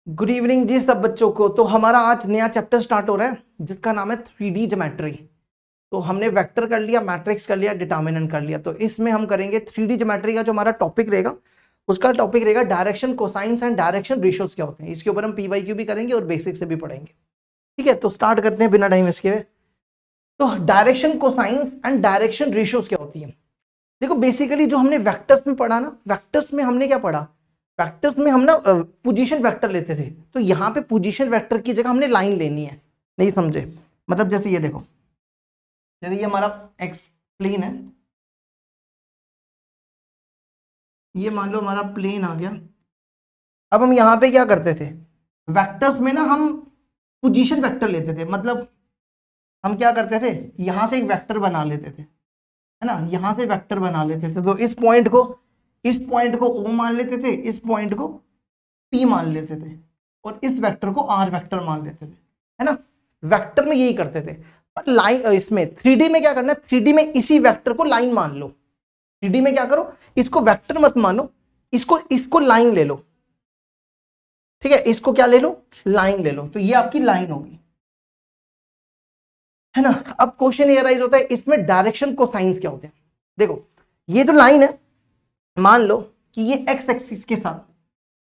Good evening जी सब बच्चों को। तो हमारा आज नया चैप्टर स्टार्ट हो रहा है जिसका नाम है 3D ज्योमेट्री। तो हमने वेक्टर कर लिया, मैट्रिक्स कर लिया, डिटर्मिनेंट कर लिया। तो इसमें हम करेंगे 3D ज्योमेट्री का जो हमारा टॉपिक रहेगा, उसका टॉपिक रहेगा direction, cosines and direction ratios क्या होते हैं। इसके ऊपर हम PYQ भी करेंगे और बेसिक से भी पढ़ेंगे। ठीक है, तो स्टार्ट करते हैं बिना टाइम इसके। तो direction, cosines and direction ratios क्या होती है। देखो बेसिकली जो हमने वेक्टर्स में पढ़ा ना, वेक्टर्स में हमने क्या पढ़ा, वेक्टर्स में हम ना पोजीशन वेक्टर लेते थे। तो यहाँ पे पोजीशन वेक्टर की जगह हमने लाइन लेनी है। नहीं समझे? मतलब जैसे ये देखो, जैसे ये हमारा एक्स प्लेन है, ये मान लो हमारा प्लेन आ गया। अब हम यहाँ पे क्या करते थे, वेक्टर्स में ना हम पोजीशन वेक्टर लेते थे। मतलब हम क्या करते थे, यहां से एक वेक्टर बना लेते थे, है ना, यहां से वेक्टर बना लेते थे। तो इस पॉइंट को O मान लेते थे, इस पॉइंट को P मान लेते थे, और इस वेक्टर को R वेक्टर मान लेते थे, है ना। वेक्टर में यही करते थे। पर लाइन, इसमें 3D में क्या करना है, 3D में इसी वेक्टर को लाइन मान लो। 3D में क्या करो, इसको वेक्टर मत मानो, इसको लाइन ले लो। ठीक है, इसको क्या ले लो, लाइन ले लो। तो ये आपकी लाइन होगी, है ना। अब क्वेश्चन ये राइज होता है, इसमें डायरेक्शन कोसाइंस क्या होते हैं। देखो ये जो लाइन है, मान लो कि ये एक्स एक्सिस के साथ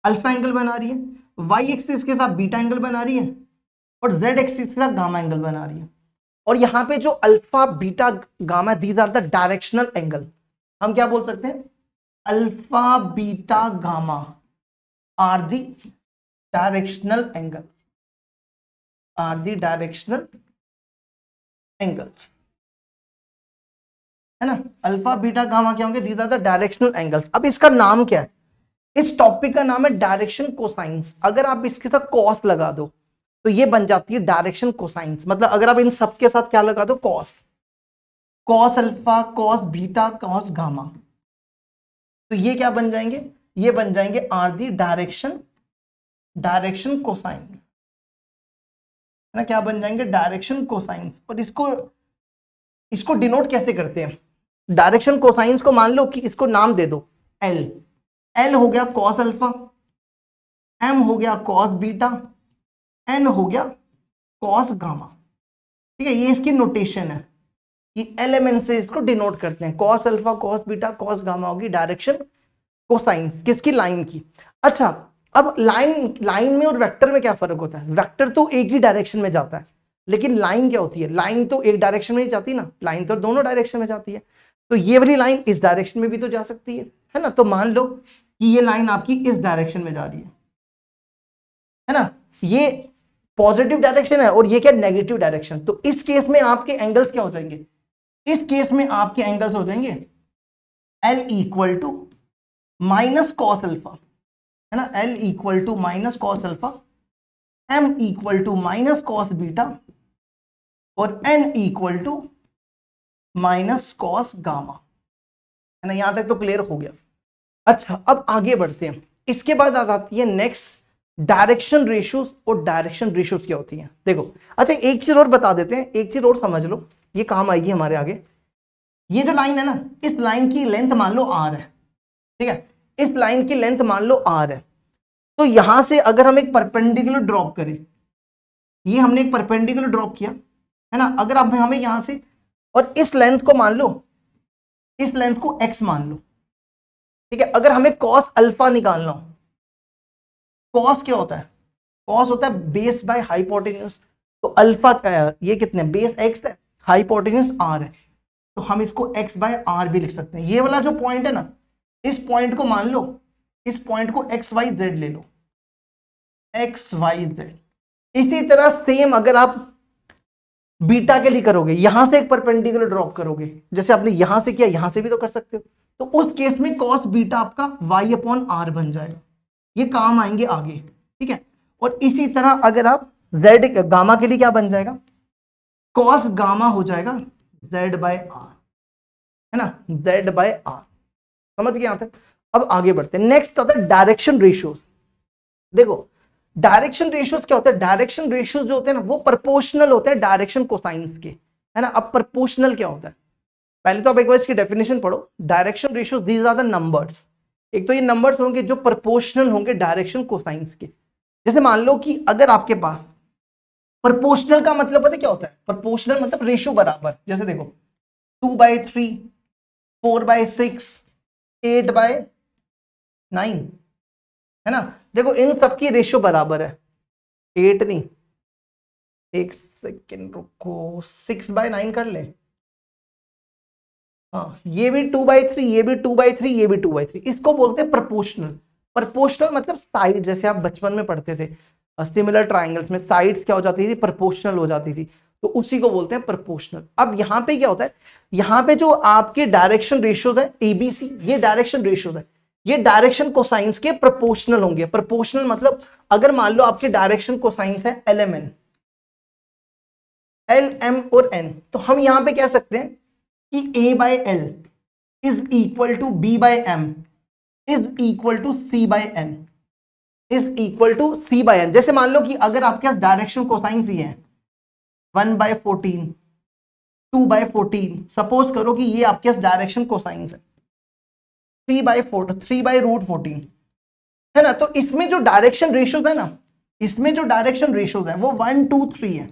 अल्फा एंगल बना रही है, वाई एक्सिस के साथ बीटा एंगल बना रही है, और जेड एक्सिस के साथ गामा एंगल बना रही है। और यहां पे जो alpha beta gamma, these are the directional angle. हम क्या बोल सकते हैं, alpha beta gamma are the directional angle, are the directional angles, है ना। अल्फा बीटा गामा क्या होंगे, these are the directional angles. अब इसका नाम क्या है, इस टॉपिक का नाम है डायरेक्शन कोसाइंस। अगर आप इसके साथ कॉस लगा दो तो ये बन जाती है डायरेक्शन कोसाइंस। मतलब अगर आप इन सब के साथ क्या लगा दो, cos, cos alpha, cos beta, cos gamma, तो ये क्या बन जाएंगे, ये बन जाएंगे आर दी डायरेक्शन कोसाइंस, है ना। क्या बन जाएंगे, डायरेक्शन कोसाइंस। और इसको डिनोट कैसे करते हैं, डायरेक्शन कोसाइंस को मान लो कि इसको नाम दे दो एल। एल हो गया कॉस अल्फा, एम हो गया कॉस बीटा, एन हो गया कॉस गामा। ठीक है, ये इसकी नोटेशन है कि एलिमेंट से इसको डिनोट करते हैं। Cos alpha, cos beta, cos gamma होगी डायरेक्शन कोसाइंस किसकी, लाइन की। अच्छा, अब लाइन में और वेक्टर में क्या फर्क होता है। वेक्टर तो एक ही डायरेक्शन में जाता है, लेकिन लाइन क्या होती है, लाइन तो एक डायरेक्शन में नहीं जाती ना, लाइन तो दोनों डायरेक्शन में जाती है। तो ये वाली लाइन इस डायरेक्शन में भी तो जा सकती है ना। तो मान लो कि ये लाइन आपकी इस डायरेक्शन में जा रही है ना, ये पॉजिटिव डायरेक्शन है और ये क्या, नेगेटिव डायरेक्शन। तो इस केस में आपके एंगल्स क्या हो जाएंगे, इस केस में आपके एंगल्स हो जाएंगे L equal to minus cos alpha, है ना, L equal to minus cos alpha, M equal to minus cos beta, और N equal to minus cos gamma, है ना। यहां तक तो क्लियर हो गया। अच्छा, अब आगे बढ़ते हैं। इसके बाद आ जाती है नेक्स्ट डायरेक्शन रेशियोज। और डायरेक्शन रेशियोज क्या होती हैं, देखो। अच्छा, एक चीज और बता देते हैं, एक चीज और समझ लो, ये काम आएगी हमारे आगे। ये जो लाइन है ना, इस लाइन की लेंथ मान लो r है, ठीक है, इस लाइन की लेंथ मान लो r है। तो यहां से अगर हम एक परपेंडिकुलर ड्रॉप करें, ये हमने एक परपेंडिकुलर ड्रॉप किया, है ना। अगर अब हमें यहां से, और इस लेंथ को मान लो, इस लेंथ को x मान लो, ठीक है। अगर हमें कॉस अल्फा निकालना हो, कॉस क्या होता है, कॉस होता है बेस बाय हाइपोटेन्यूज। तो अल्फा ये कितने, बेस x है, हाइपोटेन्यूज r है, तो हम इसको x बाय r भी लिख सकते हैं। ये वाला जो पॉइंट है ना, इस पॉइंट को मान लो, इस पॉइंट को XYZ ले लो, XYZ। इसी तरह सेम अगर आप बीटा के लिए करोगे, यहां से एक परपेंडिकुलर ड्रॉप करोगे, जैसे आपने यहां से किया, यहां से भी तो कर सकते हो। तो उस केस में कॉस बीटा आपका y अपॉन r बन जाएगा। ये काम आएंगे आगे, ठीक है। और इसी तरह अगर आप z गामा के लिए क्या बन जाएगा, कॉस गामा हो जाएगा z बाय r, है ना, z बाय r। समझ गए यहां तक। अब आगे बढ़ते हैं, नेक्स्ट आता है डायरेक्शन रेशियोज। देखो डायरेक्शन रेशियोज क्या होता है, डायरेक्शन रेशियोज जो होते हैं ना, वो प्रोपोर्शनल होते हैं डायरेक्शन कोसाइंस के, है ना। अब प्रोपोर्शनल क्या होता है, पहले तो आप एक बार इसकी डेफिनेशन पढ़ो। Direction ratios, these are the numbers. एक तो ये नंबर्स होंगे जो प्रोपोर्शनल होंगे डायरेक्शन कोसाइंस के। जैसे मान लो कि अगर आपके पास प्रोपोर्शनल का मतलब पता क्या होता है? प्रोपोर्शनल मतलब रेशियो बराबर। जैसे देखो 2/3, 4/6, 8/9, है ना। देखो इन सबकी रेशियो बराबर है, 8 नहीं, एक सेकेंड रुको, 6/9 कर ले। हाँ, ये भी 2/3, ये भी 2/3, ये भी 2/3, इसको बोलते हैं प्रोपोर्शनल। प्रोपोर्शनल मतलब साइड, जैसे आप बचपन में पढ़ते थे सिमिलर ट्राइंगल्स में साइड्स क्या हो जाती थी? प्रोपोर्शनल हो जाती थी, तो उसी को बोलते हैं प्रोपोर्शनल। अब यहाँ पे क्या होता है, यहाँ पे जो आपके डायरेक्शन रेशियोज है एबीसी, ये डायरेक्शन रेशियोज है, ये डायरेक्शन कोसाइंस के प्रोपोर्शनल होंगे। प्रोपोर्शनल मतलब अगर मान लो आपके डायरेक्शन कोसाइंस है LMN, LM और N, तो हम यहां पे कह सकते हैं कि A/L is equal to B/M is equal to C/N is equal to C/N। जैसे मान लो कि अगर आपके पास डायरेक्शन कोसाइंस ये है 1/14, 2/14, सपोज करो कि ये आपके पास डायरेक्शन कोसाइंस है 3/√14, है ना। तो इसमें जो डायरेक्शन रेशियोज है ना, इसमें जो डायरेक्शन रेशियोज है वो 1, 2, 3 है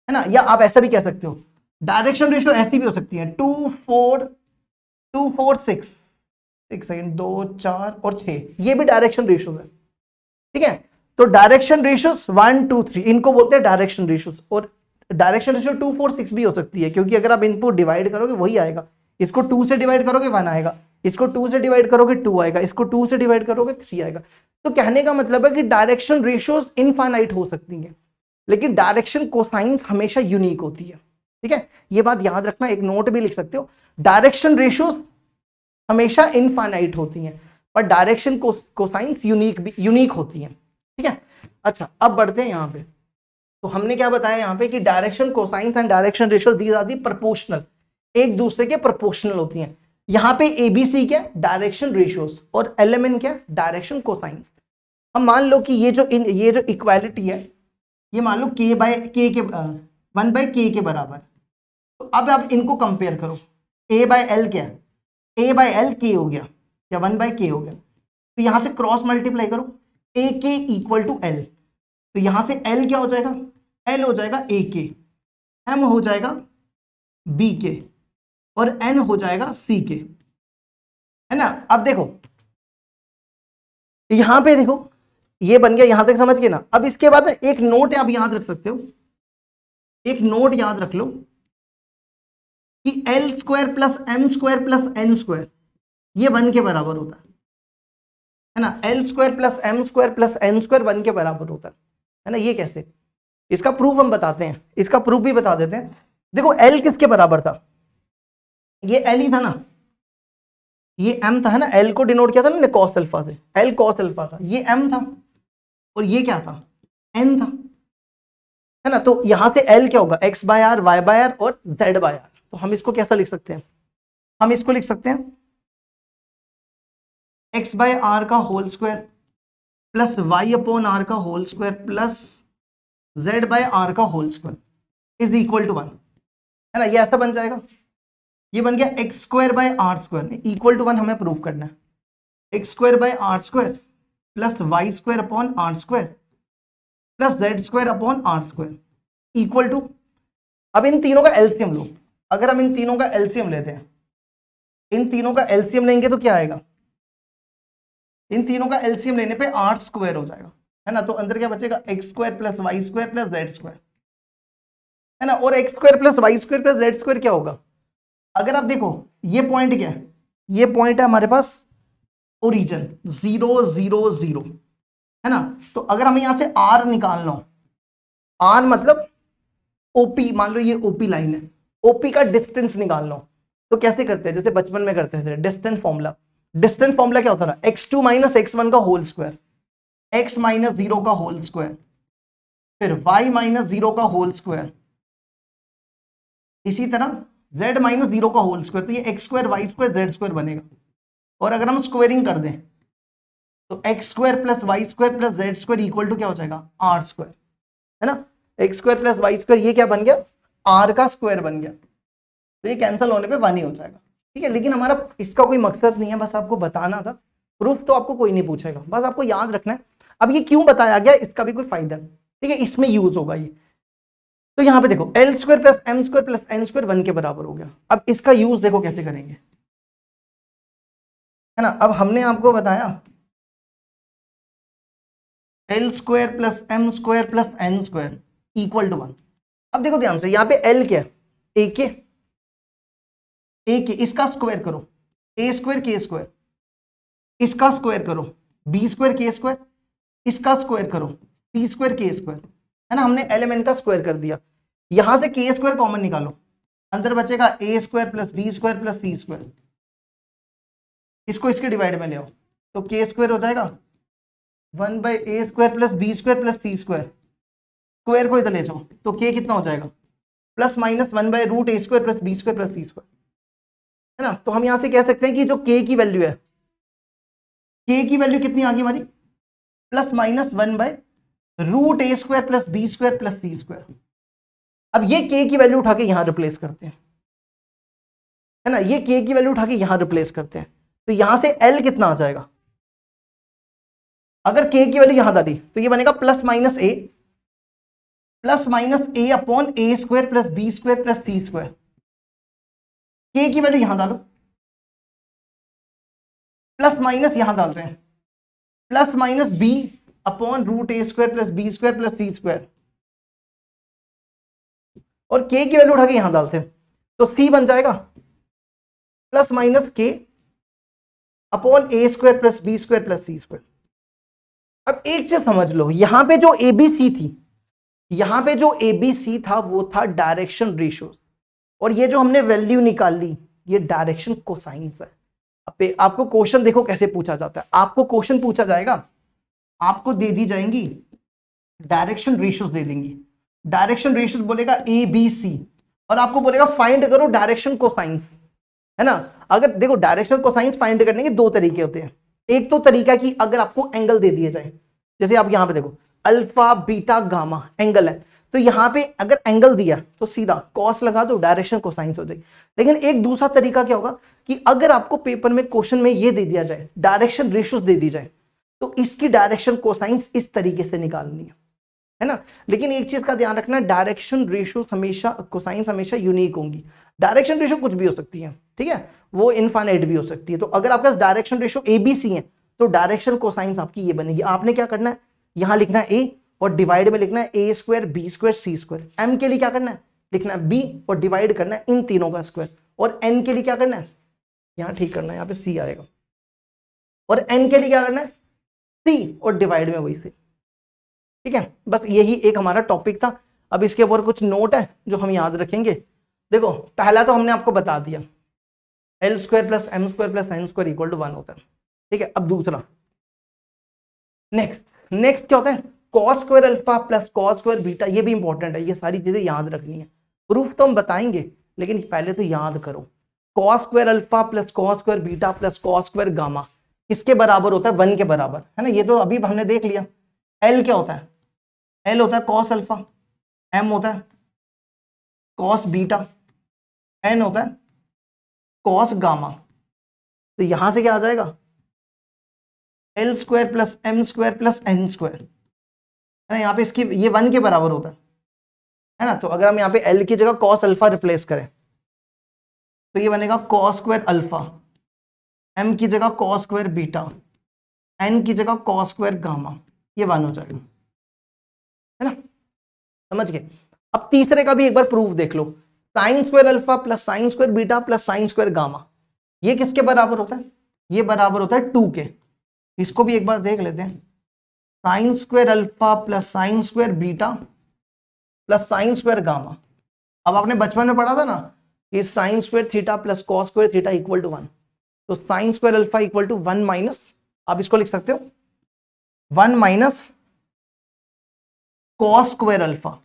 ना। या आप ऐसा भी कह सकते हो, डायरेक्शन रेशियो ऐसी भी हो सकती है 2, 4, 2, 4, 6, एक सेकेंड, 2, 4 और 6, ये भी डायरेक्शन रेशियोज है, ठीक है। तो डायरेक्शन रेशियोज 1, 2, 3 इनको बोलते हैं डायरेक्शन रेशियोज। और डायरेक्शन रेशियो 2, 4, 6 भी हो सकती है, क्योंकि अगर आप इनको डिवाइड करोगे वही आएगा। इसको 2 से डिवाइड करोगे 1 आएगा, इसको 2 से डिवाइड करोगे 2 आएगा, इसको 2 से डिवाइड करोगे 3 आएगा। तो कहने का मतलब है कि डायरेक्शन रेशियोज इनफाइनाइट हो सकती हैं, लेकिन डायरेक्शन कोसाइंस हमेशा यूनिक होती है, ठीक है। ये बात याद रखना, एक नोट भी लिख सकते हो, डायरेक्शन रेशियोज हमेशा इनफाइनाइट होती हैं, पर डायरेक्शन कोसाइंस यूनिक होती हैं, ठीक है। अच्छा, अब बढ़ते हैं यहाँ पे। तो हमने क्या बताया यहाँ पे कि direction cosines and direction ratio these are the proportional, एक दूसरे के प्रोपोर्शनल होती हैं। यहाँ पे एबीसी क्या? डायरेक्शन रेशियोज, और LMN क्या? Direction cosines. हम मान लो कि ये जो इक्वालिटी है, ये मान लो k/k के 1/k के बराबर। तो अब आप इनको कंपेयर करो, A/L क्या है? A/L k हो गया या 1/k हो गया, तो यहां से क्रॉस मल्टीप्लाई करो, AK इक्वल टू L, तो यहां से L क्या हो जाएगा? L हो जाएगा AK, M हो जाएगा BK और N हो जाएगा CK, है ना। अब देखो यहां पे देखो, ये बन गया, यहां तक समझ गए ना। अब इसके बाद एक नोट आप याद रख सकते हो, एक नोट याद रख लो कि L² plus M² plus N² ये 1 के बराबर होता है ना। L² plus M² plus N² 1 के बराबर होता है ना। ये कैसे? इसका प्रूफ हम बताते हैं, इसका प्रूफ भी बता देते हैं। देखो L किसके बराबर था? ये L ही था ना, ये M था, है ना। L को डिनोट किया था ना cos अल्फा से, L cos अल्फा था, ये M था और ये क्या था? N था, है ना। तो यहां से L क्या होगा? x/r, y/r और z/r। तो हम इसको कैसा लिख सकते हैं? हम इसको लिख सकते हैं x/r का होल स्क्वायर प्लस y/r का होल स्क्वायर प्लस z/r का whole square is equal to 1, है ना। ये ऐसा बन जाएगा, ये बन गया x²/r² इक्वल टू 1। हमें प्रूव करना है x²/r² plus y²/r² plus z²/r² equal to, अब इन तीनों का एलसीएम लो। अगर हम इन तीनों का एलसीएम लेते हैं, इन तीनों का एलसीएम लेंगे तो क्या आएगा? इन तीनों का एलसीएम लेने पे r² हो जाएगा, है ना। तो अंदर क्या बचेगा? x² plus y² plus z², है ना। और x² plus y² plus z² क्या होगा? अगर आप देखो ये पॉइंट क्या है? ये पॉइंट है हमारे पास ओरिजिन 0, 0, 0, है ना। तो अगर हमें यहां से r निकालना हो, r मतलब OP, मान लो ये OP लाइन है, OP का डिस्टेंस निकालना हो तो कैसे करते हैं? जैसे बचपन में करते थे, डिस्टेंस फॉर्मूला। डिस्टेंस फॉर्मूला क्या होता था? x2 माइनस x1 का होल स्क्वायर, x माइनस 0 का होल स्क्वायर, फिर y माइनस 0 का होल स्क्वायर, इसी तरह z माइनस 0 का होल स्क्वायर। तो ये x² y² z² बनेगा। और अगर हम स्क्वायरिंग कर दें तो x² plus y² plus z² equal to क्या हो जाएगा? r², है ना। x² प्लस y², ये क्या बन गया? r का स्क्वायर बन गया। तो ये कैंसिल होने पे 1 ही हो जाएगा, ठीक है। लेकिन हमारा इसका कोई मकसद नहीं है, बस आपको बताना था। प्रूफ तो आपको कोई नहीं पूछेगा, बस आपको याद रखना है अब ये क्यों बताया गया, इसका भी कोई फायदा नहीं, ठीक है, इसमें यूज होगा ये। तो यहाँ पे देखो L square plus M square plus N square 1 के बराबर हो गया। अब इसका यूज देखो कैसे करेंगे, है ना। अब हमने आपको बताया L square plus M square plus N square equal to 1। अब देखो ध्यान से, यहाँ पे एल क्या है, ए के, ए के, इसका स्क्वायर करो ए स्क्वायर के स्क्वायर, इसका स्क्वायर करो बी स्क्वायर के स्क्वायर, इसका स्क्वायर करो सी स्क्वायर के स्क्वायर, है ना। हमने एलिमेंट का स्क्वायर कर दिया, यहां से के स्क्वायर कॉमन निकालो, अंदर बचेगा A square plus B square plus C square, इसको इसके डिवाइड में ले आओ तो के स्क्वायर हो जाएगा 1 by A square plus B square plus C square, square को इधर ले जाओ तो के कितना हो जाएगा plus minus 1 by root A square plus B square plus C square, है ना। तो हम यहां से कह सकते हैं कि जो के की वैल्यू है, के की वैल्यू कितनी आ गई हमारी, plus minus 1 by root A square plus B square plus C square. अब ये के की वैल्यू उठा के यहां रिप्लेस करते हैं, है ना, ये के की वैल्यू उठा के यहां रिप्लेस करते हैं, तो यहां से एल कितना आ जाएगा, अगर के की वैल्यू यहां डाली तो ये बनेगा plus minus A upon A square plus B square plus C square. K की वैल्यू यहां डालो, प्लस माइनस यहां डाल रहे हैं, plus minus B upon root A square plus B square plus C square, और के की वैल्यू उठा के यहां डालते हैं तो सी बन जाएगा plus minus K upon A square plus B square plus C square. अब एक चीज समझ लो, यहां पे जो एबीसी थी, यहां पे जो एबीसी था वो था डायरेक्शन रेशियोज, और ये जो हमने वैल्यू निकाली ये डायरेक्शन कोसाइंस है। आपको क्वेश्चन देखो कैसे पूछा जाता है, आपको क्वेश्चन पूछा जाएगा, आपको दे दी जाएंगी डायरेक्शन रेशियोज, दे देंगी डायरेक्शन रेशियोज, बोलेगा ए बी सी, और आपको बोलेगा फाइंड करो डायरेक्शन कोसाइंस, है ना। अगर देखो डायरेक्शन कोसाइंस फाइंड करने के दो तरीके होते हैं, एक तो तरीका कि अगर आपको एंगल दे दिए जाए, जैसे आप यहां पे देखो अल्फा बीटा गामा एंगल है, तो यहां पे अगर एंगल दिया तो सीधा कॉस लगा दो, डायरेक्शन कोसाइंस हो जाएगी। लेकिन एक दूसरा तरीका क्या होगा कि अगर आपको पेपर में क्वेश्चन में ये दे दिया जाए, डायरेक्शन रेशियोज दे दी जाए, तो इसकी डायरेक्शन कोसाइंस इस तरीके से निकालनी है ना। लेकिन एक चीज का ध्यान रखना, डायरेक्शन रेशियो हमेशा, कोसाइंस हमेशा यूनिक होंगी। डायरेक्शन रेशियो कुछ भी हो सकती है, ठीक है, वो इनफाइनाइट भी हो सकती है। तो अगर आपके पास डायरेक्शन रेशियो एबीसी है तो डायरेक्शन कोसाइंस आपकी ये बनेगी। आपने क्या करना है, यहां लिखना है ए और डिवाइड में लिखना है ए स्क्वायर बी स्क्वायर सी स्क्वायर, एम के लिए क्या करना है, लिखना है बी और डिवाइड करना है इन तीनों का स्क्वायर, और एन के लिए क्या करना है, यहां ठीक करना है, यहाँ पे सी आएगा, और एन के लिए क्या करना है सी और डिवाइड में वही सी, ठीक है। बस यही एक हमारा टॉपिक था। अब इसके ऊपर कुछ नोट है जो हम याद रखेंगे। देखो पहला तो हमने आपको बता दिया L square plus M square plus N square equal to 1 होता है, ठीक है। अब दूसरा नेक्स्ट क्या होता है, cos square alpha plus cos square beta, ये भी इंपॉर्टेंट है, ये सारी चीजें याद रखनी है। प्रूफ तो हम बताएंगे लेकिन पहले तो याद करो, cos square alpha plus cos square beta plus cos square gamma किसके बराबर होता है, 1 के बराबर, है ना। ये तो अभी हमने देख लिया। एल क्या होता है, एल होता है कॉस अल्फा, एम होता है कॉस बीटा, एन होता है कॉस गामा। तो यहां से क्या आ जाएगा, L square plus M square plus N square, है ना। यहाँ पे इसकी ये 1 के बराबर होता है ना। तो अगर हम यहाँ पे एल की जगह कॉस अल्फा रिप्लेस करें तो ये बनेगा कॉस स्क्वायर अल्फा, एम की जगह कॉस स्क्वायर बीटा, एन की जगह कॉस स्क्वायर गामा, ये 1 हो जाएगा, है ना, समझ गए। अब तीसरे का भी एक बार प्रूफ देख लो, sine square alpha plus sine square beta plus sine square gamma, ये किसके बराबर होता है, ये बराबर होता है 2 के। इसको भी एक बार देख लेते हैं, sine square alpha plus sine square beta plus sine square gamma. अब आपने बचपन में पढ़ा था ना कि sine square theta plus cos square theta equal to 1, तो sine square alpha equal to 1 minus, आप इसको लिख सकते हो 1 माइनस कॉस स्क्वायर अल्फा,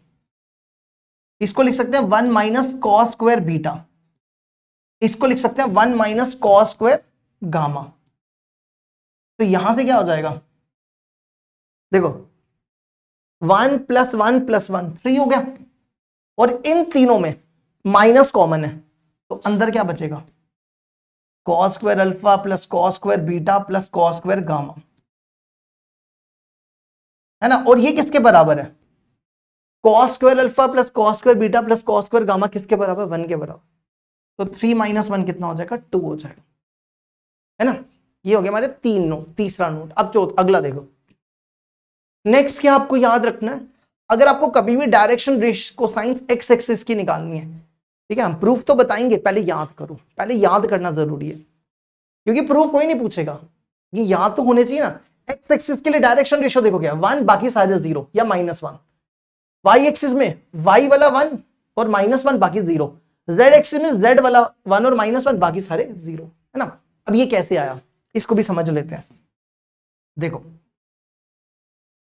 इसको लिख सकते हैं 1 माइनस कॉस स्क्वायर बीटा, इसको लिख सकते हैं 1 माइनस कॉस स्क्वायर गामा। तो यहां से क्या हो जाएगा, देखो 1 प्लस 1 प्लस 1 3 हो गया, और इन तीनों में माइनस कॉमन है तो अंदर क्या बचेगा, cos square alpha plus cos square beta plus cos square gamma. है ना। और ये किसके बराबर है, cos square alpha plus cos square beta plus cos square gamma किसके बराबर, 1 के बराबर। तो 3 - 1 कितना हो जाएगा, 2 हो जाएगा, है ना। ये हो गया हमारे 3 नोट, तीसरा नोट। अब अगला देखो, नेक्स्ट क्या आपको याद रखना है, अगर आपको कभी भी direction ratio cosines x axis की निकालनी है, ठीक है, हम प्रूफ तो बताएंगे, पहले याद करो, पहले याद करना जरूरी है, क्योंकि प्रूफ कोई नहीं पूछेगा, ये याद तो होने चाहिए ना। एक्स एक्सिस के लिए डायरेक्शन रेशियो देखो क्या, 1 बाकी सारे 0 या -1। वाई एक्सिस में वाई वाला 1 और -1 बाकी 0। जेड एक्सिस में जेड वाला 1 और -1 बाकी सारे 0, है ना। अब ये कैसे आया, इसको भी समझ लेते हैं। देखो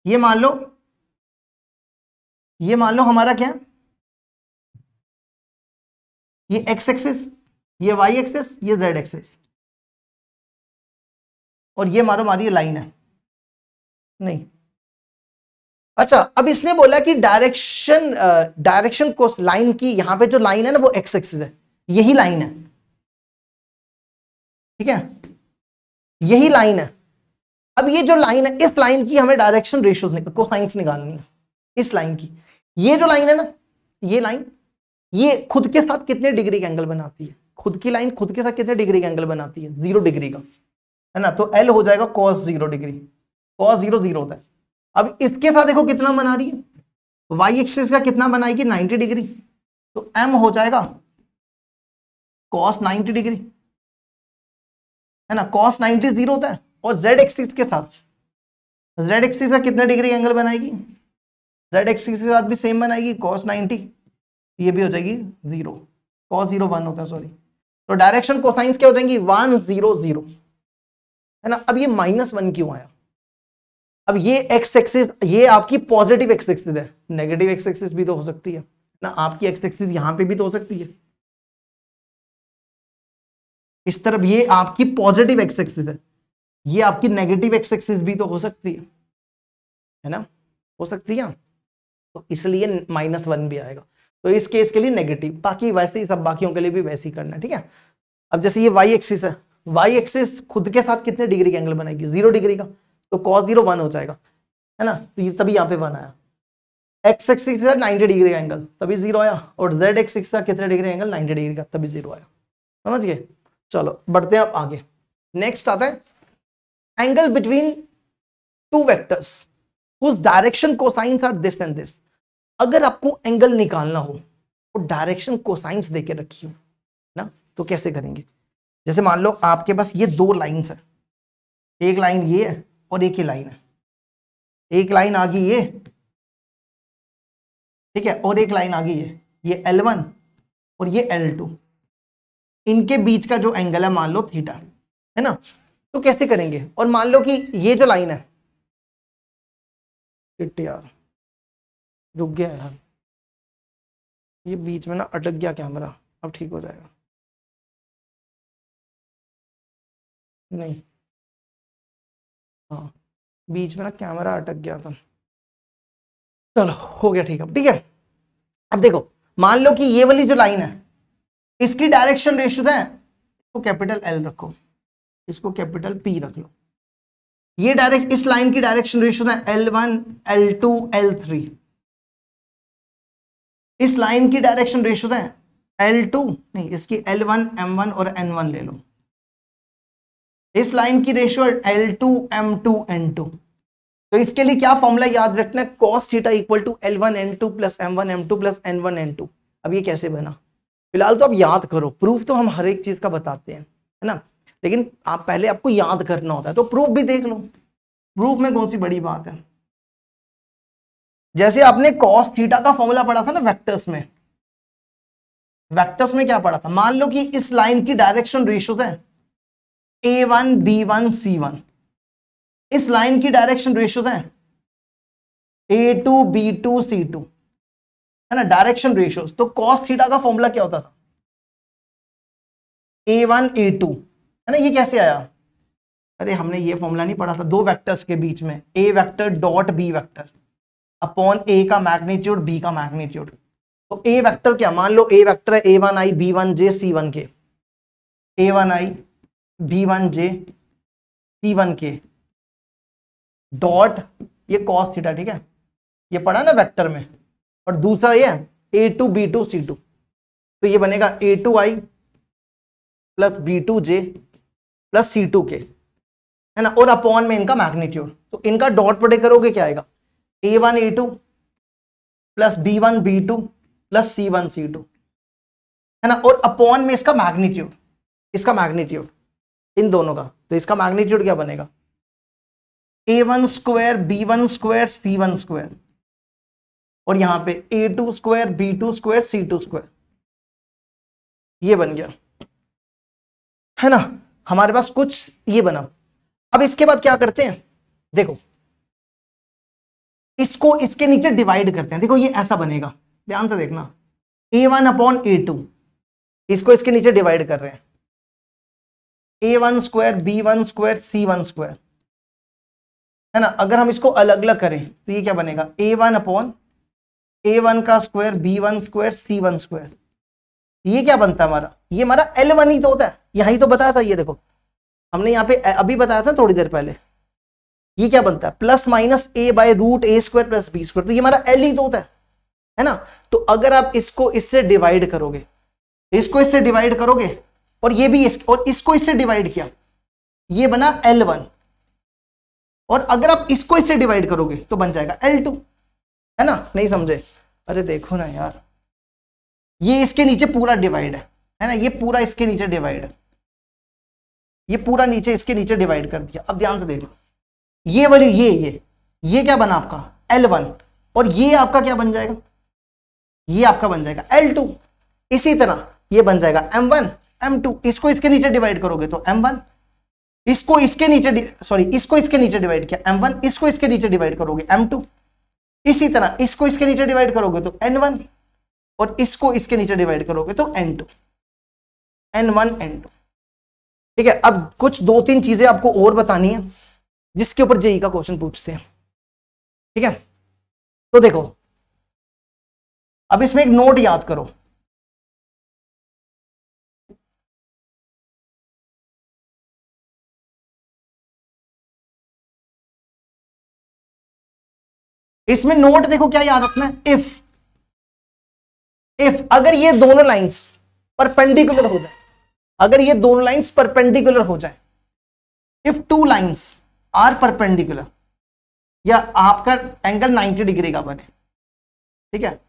ये मान लो हमारा क्या है, ये एक्स एक्सिस, ये वाई एक्सिस, ये जेड एक्सिस, और ये मारो हमारी लाइन है नहीं। अच्छा, अब इसने बोला कि डायरेक्शन को लाइन की, यहां पे जो लाइन है ना वो एक्स एक्सिस है, यही लाइन है, ठीक है, यही लाइन है। अब ये जो लाइन है, इस लाइन की हमें डायरेक्शन रेशियो कोसाइंस निकालनी है, इस लाइन की। ये जो लाइन है ना, ये लाइन, ये खुद के साथ कितने डिग्री का एंगल बनाती है, खुद की लाइन खुद के साथ कितने डिग्री का एंगल बनाती है, 0 डिग्री का, है ना। तो एल हो जाएगा cos 0 डिग्री, cos 0 0 होता है। अब इसके साथ देखो कितना बना रही है, वाई एक्सिस का कितना बनाएगी, 90 डिग्री, तो m हो जाएगा cos 90 डिग्री, है ना। cos 90 0 होता है, और z एक्सिस के साथ, z एक्सिस का कितने डिग्री एंगल बनाएगी, z एक्सिस के साथ भी सेम बनाएगी cos 90, ये भी हो जाएगी 0, cos 0 1 होता है, सॉरी। तो डायरेक्शन कोसाइंस क्या हो जाएंगी, 1 0 0, है ना। अब ये -1 क्यों आया, अब ये एक्स एक्सिस, ये आपकी पॉजिटिव एक्स एक्सिस है, नेगेटिव एक्स एक्सिस भी तो हो सकती है ना, आपकी एक्स एक्सिस यहां पे भी तो हो सकती है, इस तरफ ये आपकी पॉजिटिव एक्स एक्सिस है, ये आपकी नेगेटिव एक्स एक्सिस भी तो हो सकती है ना, हो सकती है। तो इसलिए -1 भी आएगा, तो इस केस के लिए नेगेटिव, बाकी वैसे ही सब बाकियों के लिए भी वैसे ही करना है, ठीक है। अब जैसे ये वाई एक्सिस है, वाई एक्सिस खुद के साथ कितने डिग्री का एंगल बनाएगी, 0 डिग्री का, तो cos 0 1 हो जाएगा, है ना। तो ये तभी यहाँ पे 1 आया। एक्स एक्सिस का 90 डिग्री का एंगल, तभी 0 आया, और जेड एक्सिस का कितने डिग्री एंगल, 90 डिग्री का, तभी 0 आया। समझ गए, चलो बढ़ते हैं अब आगे। नेक्स्ट आता है angle between two vectors whose direction cosines are this and this. अगर आपको एंगल निकालना हो तो डायरेक्शन कोसाइंस देके रखी हो ना, तो कैसे करेंगे। जैसे मान लो आपके पास ये 2 लाइंस है, एक लाइन ये है और एक ही लाइन है, एक लाइन आ गई ये, ठीक है, और एक लाइन आ गई ये L1 और ये L2, इनके बीच का जो एंगल है मान लो थीटा, है ना। तो कैसे करेंगे, और मान लो कि ये जो लाइन है, यार रुक गया यार, ये बीच में ना अटक गया कैमरा, अब ठीक हो जाएगा, नहीं हाँ बीच में ना कैमरा अटक गया था, चलो हो गया ठीक है, ठीक है। अब देखो मान लो कि ये वाली जो लाइन है, इसकी डायरेक्शन रेशियो है, इसको कैपिटल L रखो, इसको कैपिटल P रख लो, ये डायरेक्ट इस लाइन की डायरेक्शन रेशियो है L1 L2 L3, इस लाइन की डायरेक्शन रेशियो है L2 नहीं, इसकी L1 M1 और N1 ले लो, इस लाइन की रेशियो L2 M2 N2। तो इसके लिए क्या फॉर्मूला याद रखना है, cos theta equal to L1 N2 plus M1 M2 plus N1 N2। अब ये कैसे बना, फिलहाल तो अब याद करो, प्रूफ तो हम हर एक चीज का बताते हैं, है ना, लेकिन आप पहले आपको याद करना होता है, तो प्रूफ भी देख लो, प्रूफ में कौन सी बड़ी बात है। जैसे आपने cos थीटा का फॉर्मूला पढ़ा था ना वेक्टर्स में, वेक्टर्स में क्या पढ़ा था, मान लो कि इस लाइन की डायरेक्शन रेशियोज है A1 B1 C1, इस लाइन की डायरेक्शन रेशियोज है A2 B2 C2, है ना, डायरेक्शन रेशियोज। तो cos थीटा का फॉर्मूला क्या होता था, A1 A2, है ना। ये कैसे आया, अरे हमने ये फॉर्मूला नहीं पढ़ा था, 2 वेक्टर्स के बीच में A vector dot B vector upon A का मैग्नीट्यूड B का मैग्नीट्यूड। तो A वेक्टर क्या, मान लो A वेक्टर है A1I B1J C1K, A1I B1J C1K dot ये cos थीटा, ठीक है, ये पढ़ा ना वेक्टर में, और दूसरा ये a2 b2 c2, तो ये बनेगा a2i plus b2j plus c2k, है ना, और अपॉन में इनका मैग्नीट्यूड। तो इनका डॉट प्रोडक्ट करोगे क्या आएगा, a1 a2 plus b1 b2 plus c1 c2, है ना, और अपॉन में इसका मैग्नीट्यूड, इसका मैग्नीट्यूड इन दोनों का। तो इसका मैग्नीट्यूड क्या बनेगा, a1 square b1 square c1 square, और यहां पे a2 square b2 square c2 square, ये बन गया, है ना। हमारे पास कुछ ये बना। अब इसके बाद क्या करते हैं, देखो इसको इसके नीचे डिवाइड करते हैं। देखो ये ऐसा बनेगा, ध्यान से देखना, a1 अपॉन a2, इसको इसके नीचे डिवाइड कर रहे हैं, a1 square b1 square c1 square, है ना। अगर हम इसको अलग अलग करें तो ये क्या बनेगा, a1 अपॉन a1 का square b1 square c1 square, ये क्या बनता है हमारा, ये हमारा L1 ही तो होता है, यहां ही तो बताया था, ये देखो हमने यहाँ पे अभी बताया था थोड़ी देर पहले, ये क्या बनता है, plus minus a by root a square plus b square, तो ये हमारा L ही तो होता है ना। तो अगर आप इसको इससे डिवाइड करोगे, इसको इससे डिवाइड करोगे, और ये भी और इसको इससे डिवाइड किया, ये बना L1, और अगर आप इसको इससे डिवाइड करोगे तो बन जाएगा L2, है ना। नहीं समझे, अरे देखो ना यार, ये इसके नीचे पूरा डिवाइड है ना, ये पूरा इसके नीचे डिवाइड है, ये पूरा नीचे इसके नीचे डिवाइड कर दिया। अब ध्यान से देखो, ये वाली ये क्या बना आपका L1, और ये आपका क्या बन जाएगा, ये आपका बन जाएगा L2। इसी तरह ये बन जाएगा M1 M2, इसको इसके नीचे डिवाइड करोगे तो M1, इसको इसके नीचे इसको इसके नीचे डिवाइड किया M1, इसको इसके नीचे डिवाइड करोगे M2, इसी तरह इसको इसके नीचे डिवाइड करोगे तो N1, और इसको इसके नीचे डिवाइड करोगे तो N2, N1 N2, ठीक है। अब कुछ 2-3 चीजें आपको और बतानी है जिसके ऊपर जेई का क्वेश्चन पूछते हैं, ठीक है। तो देखो अब इसमें एक नोट याद करो, इसमें नोट देखो क्या याद रखना है, इफ अगर ये दोनों लाइंस परपेंडिकुलर हो जाए, अगर ये दोनों लाइंस परपेंडिकुलर हो जाए, if two lines are perpendicular, या आपका एंगल 90 डिग्री का बने, ठीक है,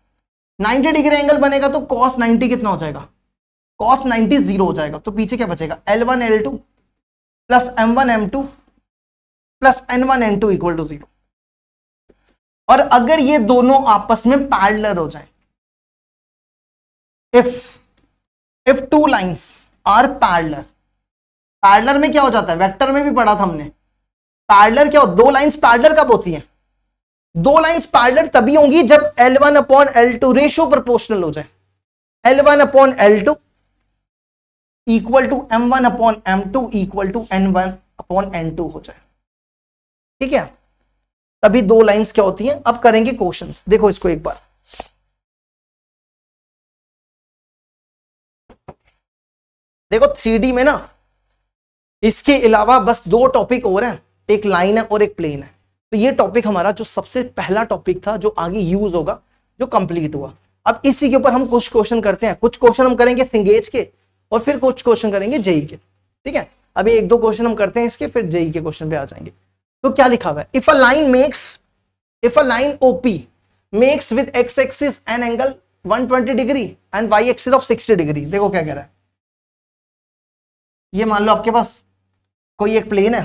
90 डिग्री एंगल बनेगा तो cos 90 कितना हो जाएगा, cos 90 0 हो जाएगा, तो पीछे क्या बचेगा, L1 L2 plus M1 M2 plus N1 N2 equal to 0। और अगर ये दोनों आपस में पैरेलल हो जाए, if two lines are parallel, parallel में क्या हो जाता है, वेक्टर में भी पढ़ा था हमने, पैरेलल क्या हो, दो लाइंस पैरेलल कब होती हैं, दो लाइंस पैरेलल तभी होंगी जब L1 upon L2 ratio proportional हो जाए, L1 upon L2 equal to M1 upon M2 equal to N1 upon N2 हो जाए, ठीक है, तभी दो लाइंस क्या होती हैं। अब करेंगे क्वेश्चंस, देखो इसको एक बार, देखो 3D में ना इसके अलावा बस 2 टॉपिक और हैं, एक लाइन है और एक प्लेन है। तो ये टॉपिक हमारा जो सबसे पहला टॉपिक था जो आगे यूज होगा, जो कंप्लीट हुआ। अब इसी के ऊपर हम कुछ क्वेश्चन करते हैं, कुछ क्वेश्चन हम करेंगे सिंगेज के और फिर कुछ क्वेश्चन करेंगे जेई के, ठीक है। अभी 1-2 क्वेश्चन हम करते हैं इसके, फिर जेई के क्वेश्चन पे आ जाएंगे। तो क्या लिखा हुआ है, if a line OP makes with X axis an angle 120 degree and Y axis of 60 degree. देखो क्या कह रहा है, ये मान लो आपके पास कोई एक प्लेन है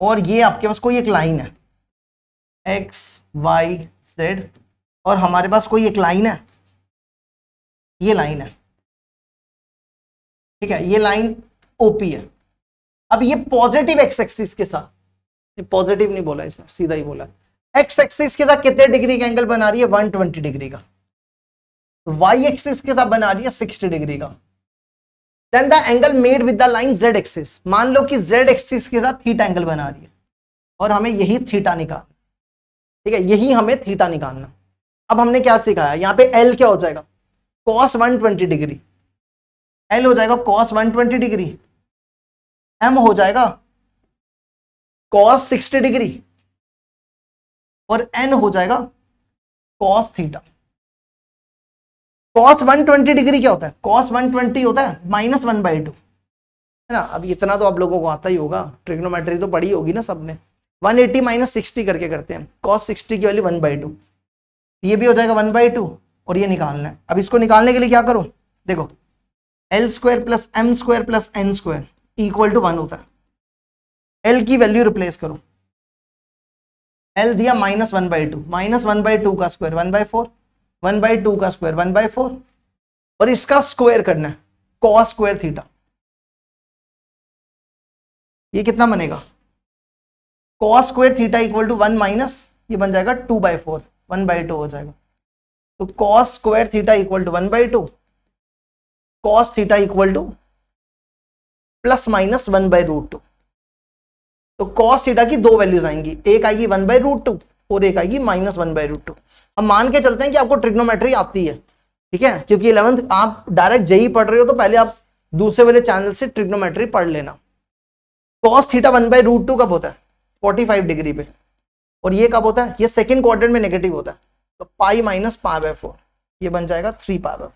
और ये आपके पास कोई एक लाइन है एक्स वाई जेड, और हमारे पास कोई एक लाइन है, ये लाइन है, ठीक है, ये लाइन ओपी है। अब ये पॉजिटिव एक्स एक्सिस के साथ, ये पॉजिटिव नहीं बोला इसने, सीधा ही बोला, एक्स एक्सिस के साथ कितने डिग्री का एंगल बना रही है, 120 डिग्री का। वाई एक्सिस के साथ बना रही है 60 डिग्री का। Then the angle made with the line Z axis, मान लो कि जेड एक्सिस के साथ थीटा एंगल बना रही है और हमें यही थीटा निकालना, ठीक है, यही हमें थीटा निकालना। अब हमने क्या सिखाया, यहाँ पे एल क्या हो जाएगा, cos 120 डिग्री, एल हो जाएगा cos 120 डिग्री, एम हो जाएगा cos 60 डिग्री, और n हो जाएगा cos थीटा। cos 120 डिग्री क्या होता है? cos 120 होता है -1/2, है ना। अब इतना तो आप लोगों को आता ही होगा, ट्रिग्नोमेट्री तो पढ़ी होगी ना सबने। 180 - 60 करके करते हैं, cos 60 की वैल्यू 1/2, ये भी हो जाएगा 1/2 और ये निकालना है। अब इसको निकालने के लिए क्या करो, देखो L² + M² + N² = 1 होता है। L की वैल्यू रिप्लेस करो, L दिया -1/2, -1/2 का स्क्वायर 1/4, 1/2 का स्क्वायर 1/4, और इसका स्क्वायर करना है cos² थीटा। ये कितना बनेगा? cos² थीटा = 1 माइनस ये बन जाएगा 2/4, 1/2 हो जाएगा। तो cos² थीटा = 1/2, cos थीटा = ±1/√2। तो cos थीटा की दो वैल्यूज आएंगी, एक आएगी 1/√2 और एक आएगी -1/√2। हम मान के चलते हैं कि आपको ट्रिग्नोमेट्री आती है, ठीक है, क्योंकि 11th आप डायरेक्ट जेई पढ़ रहे हो तो पहले आप दूसरे वाले चैनल से ट्रिग्नोमेट्री पढ़ लेना। cos थीटा 1/√2 कब होता है? 45 डिग्री पे। और ये कब होता है? ये सेकंड क्वाड्रेंट में नेगेटिव होता है, तो पाई - π/4, ये बन जाएगा 3π/4,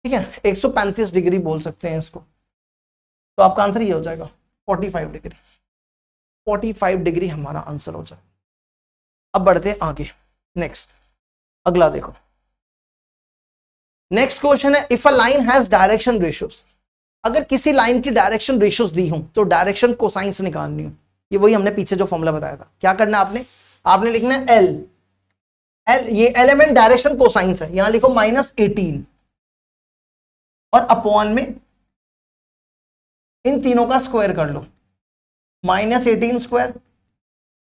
ठीक है। 135 डिग्री बोल सकते हैं इसको। तो आपका आंसर ये हो जाएगा 45 डिग्री। 45 डिग्री हमारा आंसर हो जाएगा। अब बढ़ते हैं आगे, नेक्स्ट अगला देखो। नेक्स्ट क्वेश्चन है, if a line has direction ratios, अगर किसी लाइन की डायरेक्शन रेशियोज दी हूं तो डायरेक्शन कोसाइंस निकालनी हो। ये वही हमने पीछे जो फॉर्मूला बताया था। क्या करना है आपने लिखना है एल, ये एलिमेंट डायरेक्शन कोसाइंस है, यहां लिखो -18 और अपॉन में इन तीनों का स्क्वायर कर लो, -18 स्क्वायर,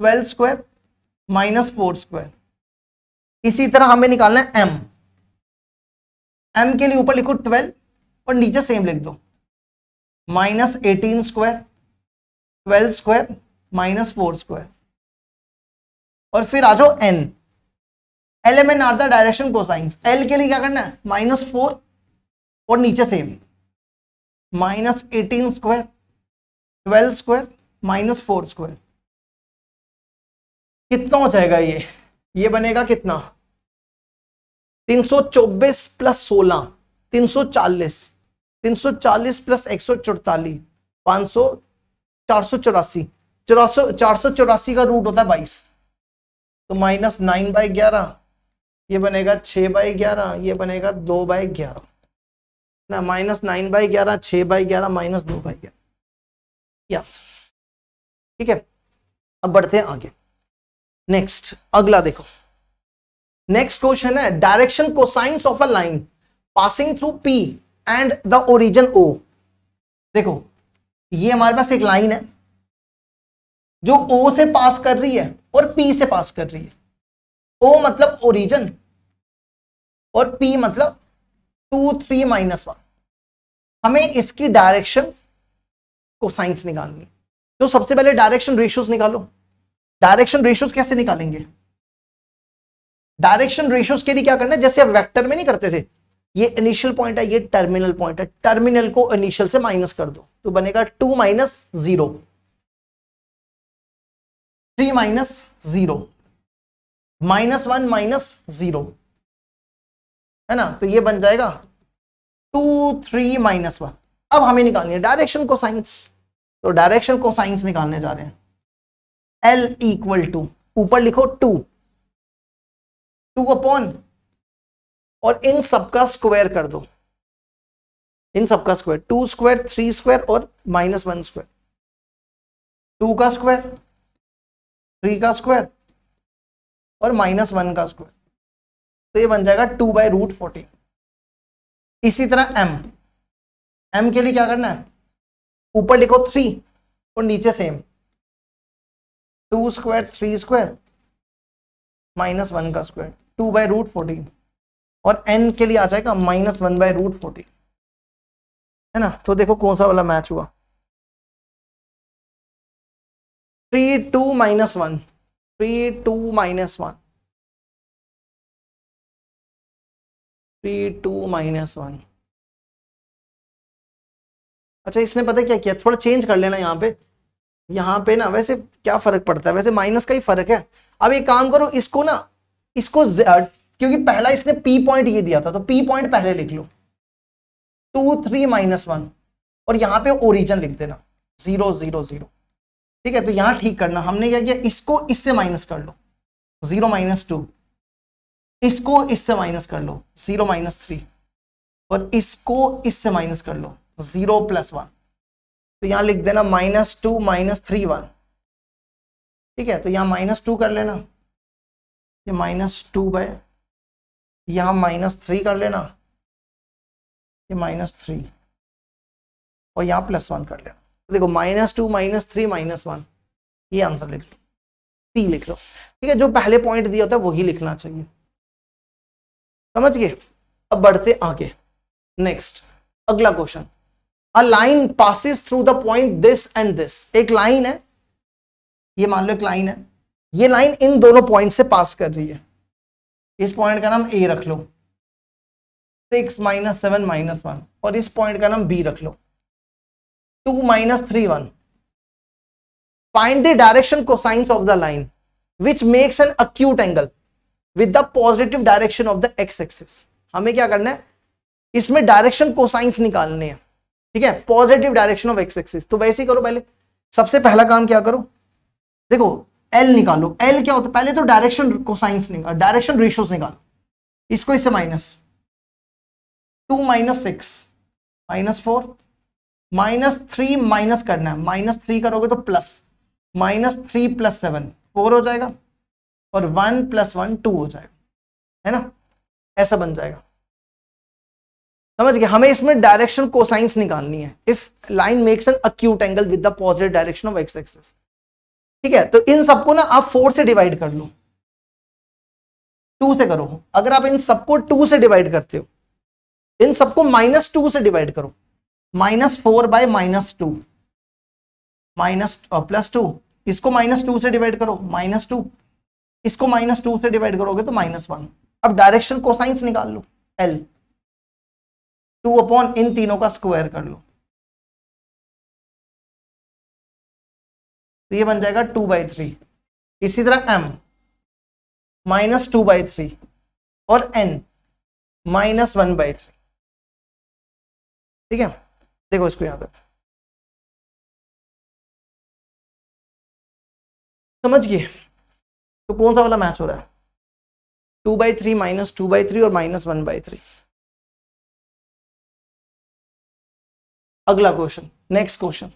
12 स्क्वायर, -4 स्क्वायर। इसी तरह हमें निकालना है एम के लिए ऊपर लिखो 12 और नीचे सेम लिख दो, -18 स्क्वायर, 12 स्क्वायर, -4 स्क्वायर। और फिर आ जाओ N, element are the direction cosines. L के लिए क्या करना है? -4 और नीचे सेम, -18 स्क्वायर, 12 स्क्वायर, -4 स्क्वायर। कितना हो जाएगा ये बनेगा कितना? 324 + 16 340, 340 + 144 500, 484, 484 का रूट होता है 22, तो -9/11, ये बनेगा 6/11, ये बनेगा 2/11 ना, -9/11, 6/11, -2/11, या ठीक है। अब बढ़ते हैं आगे, नेक्स्ट अगला देखो। नेक्स्ट क्वेश्चन है, direction cosines of a line passing through P and the origin O। देखो ये हमारे पास एक लाइन है जो O से पास कर रही है और P से पास कर रही है। O मतलब ओरिजिन और P मतलब 2, 3, -1। हमें इसकी डायरेक्शन कोसाइंस निकालनी है। तो सबसे पहले डायरेक्शन रेशियोज निकालो। डायरेक्शन रेशियोज कैसे निकालेंगे? डायरेक्शन रेशियोज के लिए क्या करना है, जैसे आप वेक्टर में नहीं करते थे, ये इनिशियल पॉइंट है, ये टर्मिनल पॉइंट है, टर्मिनल को इनिशियल से माइनस कर दो तो बनेगा 2 - 0, 3 - 0, -1 - 0, है ना। तो ये बन जाएगा 2, 3, -1। अब हमें निकालनी है डायरेक्शन कोसाइंस, तो डायरेक्शन कोसाइंस निकालने जा रहे हैं। L = ऊपर लिखो 2 अपॉन और इन सबका स्क्वायर कर दो, इन सबका स्क्वायर, 2 स्क्वायर, 3 स्क्वायर और -1 स्क्वायर, 2 का स्क्वायर, 3 का स्क्वायर और -1 का स्क्वायर, तो ये बन जाएगा 2/√14। इसी तरह m के लिए क्या करना है? ऊपर लिखो 3 और नीचे सेम, 2 स्क्वायर, 3 स्क्वायर, -1 का स्क्वायर, 2/√14। और n के लिए आ जाएगा -1/√14, है ना। तो देखो कौन सा वाला मैच हुआ, 3, 2, -1, 3, 2, -1, 3, 2, -1। अच्छा इसने पता क्या किया, थोड़ा चेंज कर लेना यहाँ पे, यहाँ पे ना वैसे क्या फर्क पड़ता है, वैसे माइनस का ही फर्क है। अब एक काम करो, इसको ना इसको क्योंकि पहला इसने पी पॉइंट ये दिया था तो पी पॉइंट पहले लिख लो 2 3 -1 और यहाँ पे ओरिजिन लिख देना 0 0 0। ठीक है, तो यहाँ ठीक करना, हमने क्या किया, इसको इससे माइनस कर लो 0 -2, इसको इससे माइनस कर लो 0 -3 और इसको इससे माइनस कर लो 0 +1। तो यहां लिख देना -2 -3 1। ठीक है, तो यहां -2 कर लेना, ये -2 बाय यहां -3 कर लेना, ये -3 और यहां +1 कर लेना। तो देखो -2 -3 -1, ये आंसर लिख लो, सी लिख लो। ठीक है, जो पहले पॉइंट दिया होता है वही लिखना चाहिए, समझ गए। अब बढ़ते आगे, नेक्स्ट अगला question. A line passes through the point this and this. एक लाइन है, ये मान लो एक लाइन है, ये लाइन इन दोनों पॉइंट से पास कर रही है। इस पॉइंट का नाम ए रख लो 6 -7 -1 और इस पॉइंट का नाम बी रख लो 2 -3 1। Find the direction cosines of the line which makes an acute angle with the positive direction of the x axis. हमें क्या करना है, इसमें डायरेक्शन कोसाइंस निकालने हैं। ठीक है, positive direction of x axis. तो वैसे ही करो, पहले सबसे पहला काम क्या करो, देखो एल निकालो। एल क्या होता है, पहले तो डायरेक्शन कोसाइंस निकालो, डायरेक्शन रेशियोस निकालो। इसको इससे -2 -6 -4 -3 माइनस करना है, -3 करोगे तो प्लस, -3 + 7 4 हो जाएगा और 1 + 1 2 हो जाएगा, है ना, ऐसा बन जाएगा। समझ गए, हमें इसमें डायरेक्शन कोसाइंस निकालनी है। If line makes an acute angle with the positive direction of x axis. ठीक है, तो इन सबको ना आप 4 से डिवाइड कर लो, 2 से करो। अगर आप इन सबको 2 से डिवाइड करते हो, इन सबको -2 से डिवाइड करो, -4 बाय -2 +2, इसको -2 से डिवाइड करो -2, इसको -2 से डिवाइड करोगे तो -1। अब डायरेक्शन कोसाइंस निकाल लो, एल 2 अपॉन इन तीनों का स्क्वायर कर लो, तो ये बन जाएगा 2/3। इसी तरह m -2/3 और n -1/3। ठीक है, देखो इसको यहां पे समझ गए, तो कौन सा वाला मैच हो रहा है, 2/3 -2/3 और -1/3। अगला question, next question,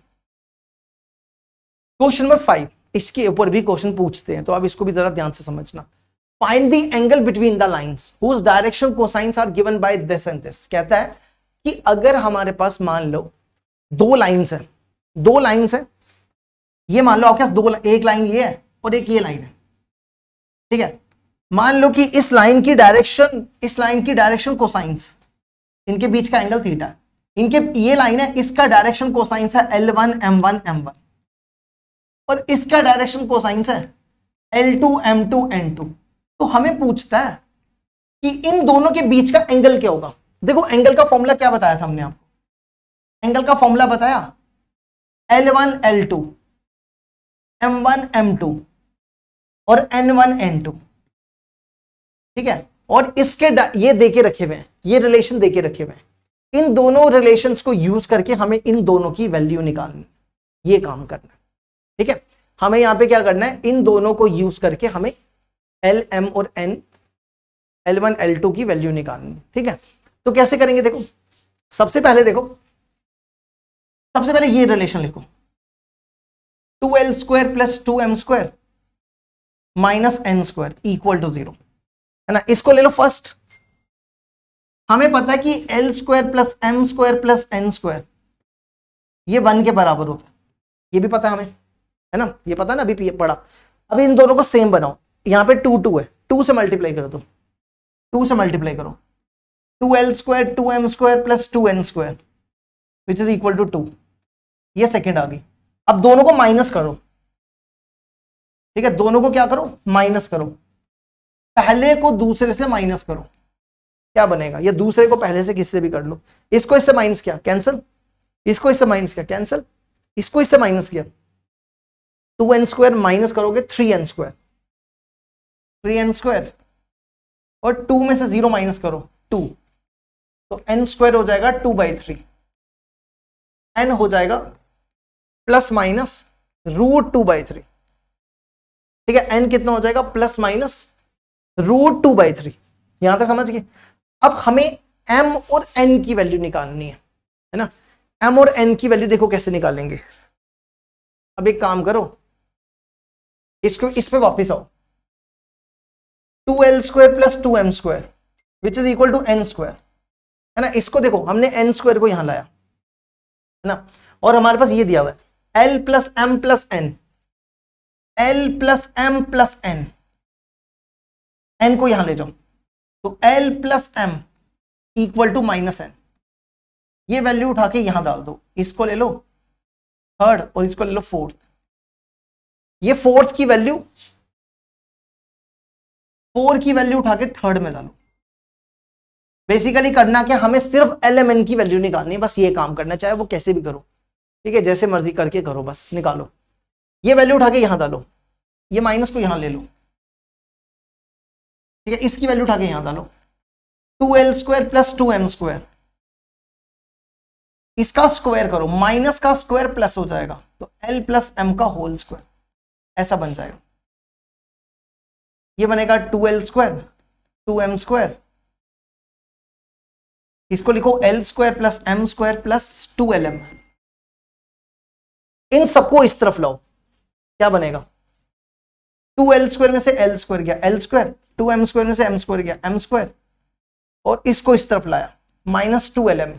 question number 5। इसके ऊपर भी क्वेश्चन पूछते हैं, तो आप इसको भी जरा ध्यान से समझना। Find the angle between the lines whose direction cosines are given by this and this. कहता है कि अगर हमारे पास मान लो दो लाइंस है, ये मान लो आपके पास दो, एक लाइन ये है और एक ये लाइन है। ठीक है, मान लो कि इस लाइन की डायरेक्शन कोसाइंस, इनके बीच का एंगल थीटा है। इनके ये लाइन है, इसका डायरेक्शन कोसाइंस है L1 M1 M1 और इसका डायरेक्शन कोसाइंस है L2 M2 N2। तो हमें पूछता है कि इन दोनों के बीच का एंगल क्या होगा। देखो एंगल का फॉर्मूला क्या बताया था हमने आपको, एंगल का फॉर्मूला बताया L1 L2 M1 M2 और N1 N2। ठीक है, और इसके ये देके रखे हुए हैं, ये रिलेशन देके रखे हुए हैं। इन दोनों रिलेशंस को यूज करके हमें इन दोनों की वैल्यू निकालनी, ये काम करना है। ठीक है, हमें यहां पे क्या करना है, इन दोनों को यूज करके हमें L M और N L1 L2 की वैल्यू निकालनी। ठीक है, तो कैसे करेंगे, देखो सबसे पहले ये रिलेशन लिखो 2L² + 2M² -N² = 0, है ना। इसको ले लो फर्स्ट। हमें पता है कि L² + M² + N² ये 1 के बराबर होता है, ये भी पता है हमें, है ना, ये पता है ना, अभी पढ़ा। अभी इन दोनों को सेम बनाओ, यहां पे 2 2 है, 2 से मल्टीप्लाई कर दो, 2 से मल्टीप्लाई करो 2L² 2M² + 2N² which is equal to 2। ये सेकेंड आ गई। अब दोनों को माइनस करो। ठीक है, दोनों को क्या करो, माइनस करो। पहले को दूसरे से माइनस करो, क्या बनेगा, ये दूसरे को पहले से किससे भी कर लो। इसको इससे माइनस किया, कैंसिल, इसको इससे माइनस किया, कैंसिल, इसको इससे माइनस किया, 2n² माइनस करोगे 3n², 3n² और 2 में से 0 माइनस करो 2, तो n² हो जाएगा 2/3, n हो जाएगा प्लस माइनस √2/3, ठीक है। n कितना हो जाएगा प्लस माइनस √2/3, यहां तक समझ गए। अब हमें m और n की वैल्यू निकालनी है ना। m और n की वैल्यू देखो कैसे निकालेंगे। अब एक काम करो, इसको इस पे वापस आओ, 2l² plus 2m² which is equal to n², है ना। इसको देखो हमने n² को यहां लाया, है ना, और हमारे पास ये दिया हुआ है l plus m plus n, l plus m plus n, n को यहां ले जाओ, तो l plus m equal to -n, ये वैल्यू उठा के यहां डाल दो। इसको ले लो थर्ड और इसको ले लो फोर्थ, ये फोर्थ की वैल्यू 4 की वैल्यू उठा के थर्ड में डालो। बेसिकली करना क्या, हमें सिर्फ LMN की वैल्यू निकालनी है, बस ये काम करना, चाहे वो कैसे भी करो, ठीक है, जैसे मर्जी करके करो, बस निकालो। ये वैल्यू उठा के यहां डालो, ये माइनस को यहां ले लो, ठीक है, इसकी वैल्यू उठा के यहां डालो, 2l² प्लस 2m², इसका स्क्वायर करो, माइनस का स्क्वायर प्लस हो जाएगा, तो l प्लस m का होल स्क्वायर, ऐसा बन जाएगा। ये बनेगा 2l² 2m², इसको लिखो l² plus m² plus 2lm। इन सबको इस तरफ लाओ, क्या बनेगा, 2l² में से l² गया l², 2m² में से m² गया m², और इसको इस तरफ लाया -2lm,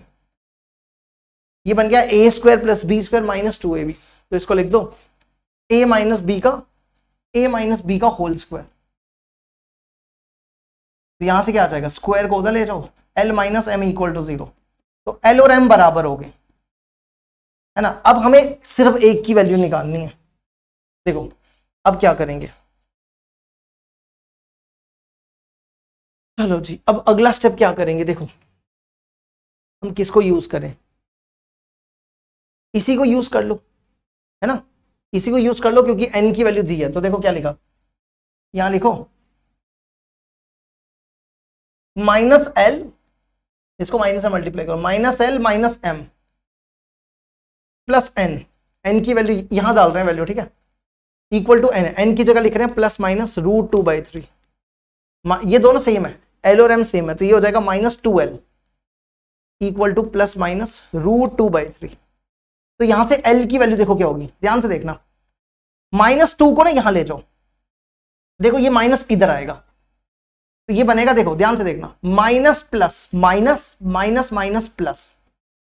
ये बन गया a² plus b² minus 2ab। तो इसको लिख दो a माइनस b का होल स्क्वायर। तो यहां से क्या आ जाएगा, स्क्वायर को उधर ले जाओ, l minus m equal to 0, तो l और m बराबर हो गए, है ना। अब हमें सिर्फ एक की वैल्यू निकालनी है। देखो अब क्या करेंगे, चलो जी, अब अगला स्टेप क्या करेंगे, देखो हम किसको यूज करें, इसी को यूज कर लो, है ना, इसी को यूज कर लो, क्योंकि n की वैल्यू दी है। तो देखो क्या लिखा, यहां लिखो -l, इसको माइनस से मल्टीप्लाई करो, -l minus m plus n की वैल्यू यहां डाल रहे हैं वैल्यू, ठीक है, इक्वल टू n की जगह लिख रहे हैं प्लस माइनस √2/3, ये दोनों सेम है, l और m सेम है, तो ये हो जाएगा -2l equal to plus minus √2/3। तो यहां से l की वैल्यू देखो क्या होगी, ध्यान से देखना, -2 को ना यहां ले जाओ, देखो ये माइनस इधर आएगा, तो ये बनेगा, देखो ध्यान से देखना, minus plus minus minus minus plus,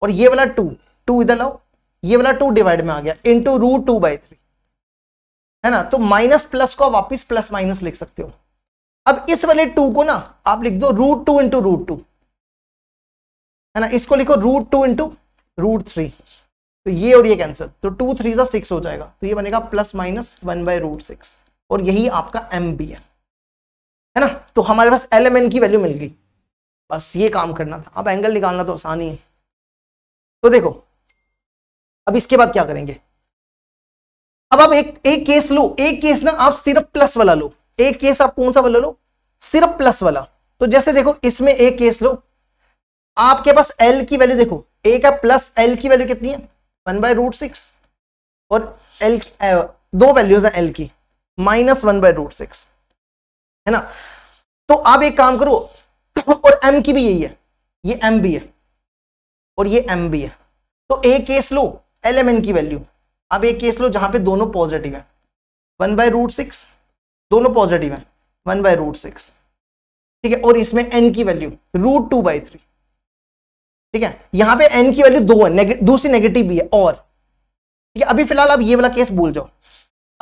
और ये वाला 2 इधर लाओ, ये वाला 2 डिवाइड में आ गया इंटू √2/3, है ना। तो माइनस प्लस को वापिस प्लस माइनस लिख सकते हो। अब इस वाले 2 को ना आप लिख दो √2 इंटू √2, है ना, इसको लिखो √2 इंटू √3, तो ये और ये कैंसिल, तो 2 3 6 हो जाएगा, तो ये बनेगा प्लस माइनस 1/√6, और यही आपका m भी है ना। तो हमारे पास LMN की वैल्यू मिल गई, बस ये काम करना था। अब एंगल निकालना तो आसान ही है। तो देखो अब इसके बाद क्या करेंगे, अब आप एक केस लो, एक केस ना आप सिर्फ प्लस वाला लो, एक केस आप कौन सा वाला लो, सिर्फ प्लस वाला। तो जैसे देखो इसमें एक केस लो, आपके पास l की वैल्यू देखो, एक है प्लस l की वैल्यू कितनी है 1/√6, और l दो वैल्यूज है l की -1/√6, है ना। तो आप एक काम करो, और m की भी यही है, ये m भी है और ये m भी है, तो एक केस लो LMN की वैल्यू, अब एक केस लो जहां पे दोनों पॉजिटिव है, 1/√6, दोनों पॉजिटिव है 1/√6, ठीक है, और इसमें n की वैल्यू √2/3, ठीक है, यहां पे n की वैल्यू 2 है, दूसरी नेगेटिव भी है, और ठीक है, अभी फिलहाल आप ये वाला केस भूल जाओ।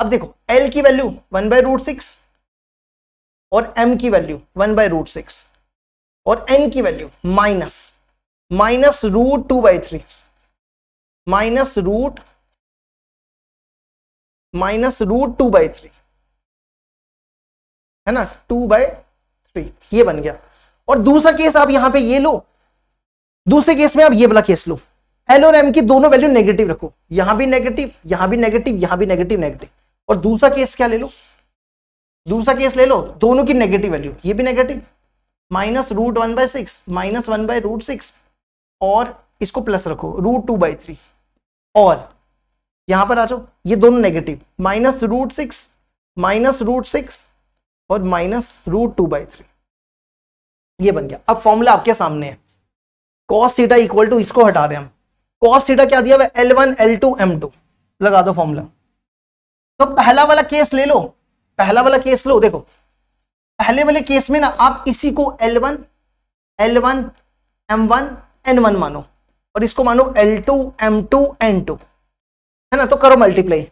अब देखो l की वैल्यू 1/√6 और m की वैल्यू 1/√6 और n की वैल्यू -√2/3, -√2/3, है ना, 2/3, ये बन गया। और दूसरा केस आप यहां पे ये लो, दूसरे केस में आप ये वाला केस लो, l और m की दोनों वैल्यू नेगेटिव रखो, यहां भी नेगेटिव, यहां भी नेगेटिव, यहां भी नेगेटिव, नेगेटिव, और दूसरा केस क्या ले लो, दूसरा केस ले लो दोनों की नेगेटिव वैल्यू, ये भी नेगेटिव, -√1/6 -1/√6 और इसको प्लस रखो √2/3 और यहां पर आ जाओ, ये दोनों नेगेटिव, -√6 -√6 और -√2/3, ये बन गया। अब फॉर्मूला आपके सामने है, cos थीटा इक्वल टू, इसको हटा रहे हैं हम, cos थीटा क्या दिया हुआ है, L1 L2 M2, लगा दो फॉर्मूला। तो पहला वाला केस ले लो, पहला वाला केस लो, देखो पहले वाले केस में ना आप इसी को L1 M1 N1 मानो और इसको मानो L2 M2 N2, है ना। तो करो मल्टीप्लाई,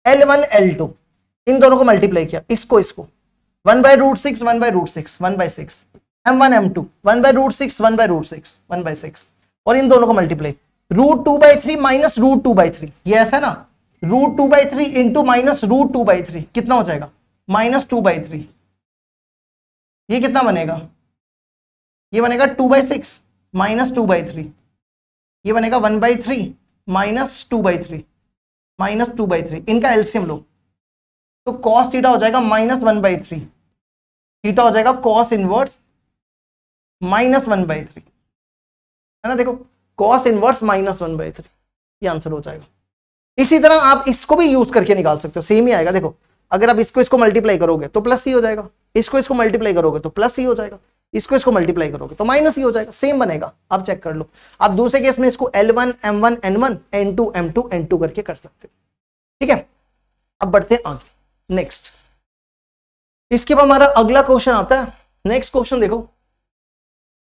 L1 L2 इन दोनों को मल्टीप्लाई किया, इसको 1/√6 1/√6 1/6, M1 M2 1/√6 1/√6 1/6 और इन दोनों को मल्टीप्लाई, √2/3 -√2/3, ये ऐसा ना, √2/3 इंटू -√2/3 कितना हो जाएगा, -2/3, ये कितना बनेगा, ये बनेगा 2/6 -2/3, ये बनेगा 1/3 -2/3 -2/3, इनका एलसीएम लो तो cos थीटा हो जाएगा -1/3, थीटा हो जाएगा cos इनवर्स -1/3, है ना। देखो cos इनवर्स -1/3, ये आंसर हो जाएगा। इसी तरह आप इसको भी यूज करके निकाल सकते हो, सेम ही आएगा। देखो अगर आप इसको मल्टीप्लाई करोगे तो प्लस ही हो जाएगा, इसको मल्टीप्लाई करोगे तो प्लस ही हो जाएगा, इसको मल्टीप्लाई करोगे तो माइनस ही हो जाएगा, सेम बनेगा। आप चेक कर लो, आप दूसरे केस में इसको L1 M1 N1 N2 M2 N2 करके कर सकते हो, ठीक है। अब बढ़ते हैं आगे, नेक्स्ट। इसके बाद हमारा अगला क्वेश्चन आता है, नेक्स्ट क्वेश्चन देखो,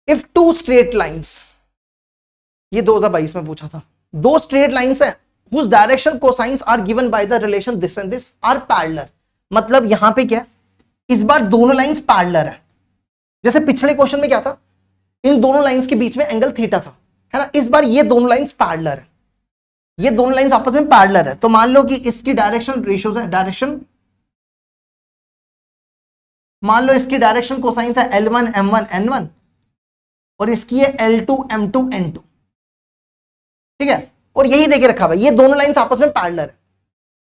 इफ टू स्ट्रेट लाइंस, ये 2022 में पूछा था, दो स्ट्रेट लाइंस है whose direction cosines are given by the relation this and this are parallel, मतलब यहां पे क्या, इस बार दोनों लाइंस पैरेलल है। जैसे पिछले क्वेश्चन में क्या था, इन दोनों लाइंस के बीच में एंगल थीटा था, है ना। इस बार ये दोनों लाइंस पैरेलल है, ये दोनों लाइंस आपस में पैरेलल है। तो मान लो कि इसकी डायरेक्शन रेशियोज है, डायरेक्शन मान लो इसकी डायरेक्शन कोसाइंस है L1 M1 N1 और इसकी है L2 M2 N2, ठीक है। और यही देके रखा हुआ है, ये दोनों लाइंस आपस में पैरेलल है,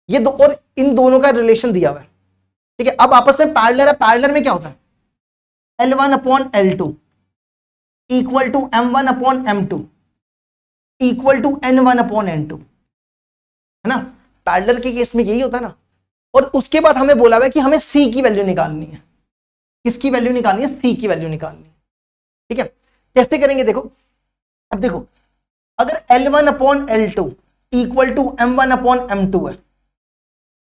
ये दो, और इन दोनों का रिलेशन दिया हुआ है, ठीक है। अब आपस में पैरेलल है, पैरेलल में क्या होता है, L1/L2 equal to M1/M2 equal to N1/N2, है ना। पैरेलल के केस में यही होता है ना। और उसके बाद हमें बोला हुआ है कि हमें C की वैल्यू निकालनी है, किसकी वैल्यू निकालनी है, C की वैल्यू निकालनी है, ठीक है। कैसे करेंगे देखो, अब देखो अगर L1/L2 इक्वल टू M1/M2 है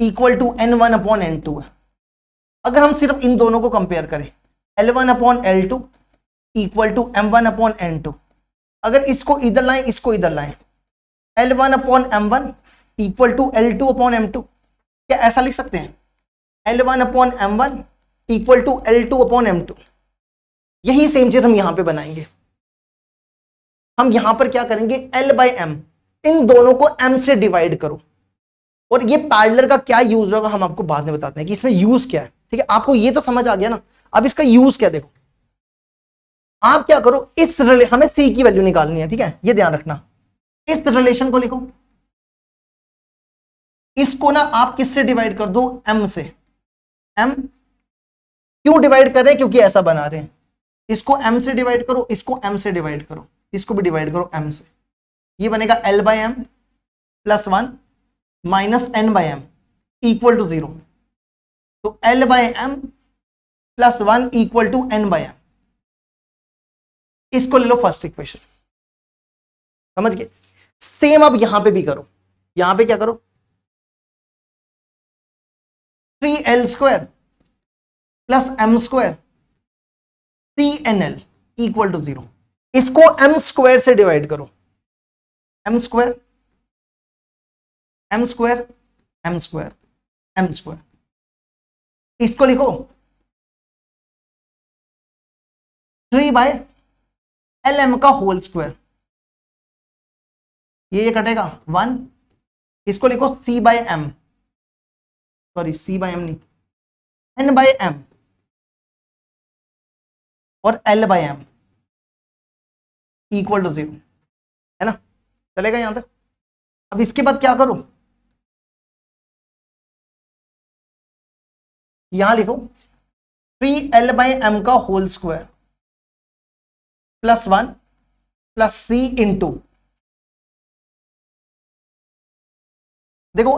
इक्वल टू N1/N2 है, अगर हम सिर्फ इन दोनों को कंपेयर करें L1/L2 इक्वल टू M1/N2, अगर इसको इधर लाएं इसको इधर लाएं, L1/M1 इक्वल टू L2/M2, क्या ऐसा लिख सकते हैं, L1/M1 इक्वल टू L2/M2। यही सेम चीज हम यहां पे बनाएंगे, हम यहां पर क्या करेंगे, L/M, इन दोनों को M से डिवाइड करो। और ये पैरेलल का क्या यूज होगा हम आपको बाद में बताते हैं कि इसमें यूज क्या है, ठीक है। आपको ये तो समझ आ गया ना, अब इसका यूज क्या, देखो आप क्या करो, हमें C की वैल्यू निकालनी है, ठीक है, ये ध्यान रखना। इस रिलेशन को लिखो, इसको ना आप किससे डिवाइड कर दो, M से। M क्यों डिवाइड कर रहे हैं, क्योंकि ऐसा बना रहे हैं, इसको M से डिवाइड करो, इसको M से डिवाइड करो, इसको भी डिवाइड करो M से, ये बनेगा L/M + 1 - N/M इक्वल टू 0। तो L/M + 1 इक्वल टू N/M, इसको ले लो फर्स्ट इक्वेशन, समझ गए। सेम अब यहां पे भी करो, यहां पे क्या करो, 3L² + M² CNL equal to 0, इसको M² से डिवाइड करो, M², M², M², M², इसको लिखो 3/LM का होल स्क्वायर, ये कटेगा 1, इसको लिखो C/M, सॉरी C/M नहीं, N/M और L/M इक्वल टू 0, है ना, चलेगा यहां तक। अब इसके बाद क्या करो, यहां लिखो 3l/m का होल स्क्वायर प्लस 1 प्लस सी इंटू, देखो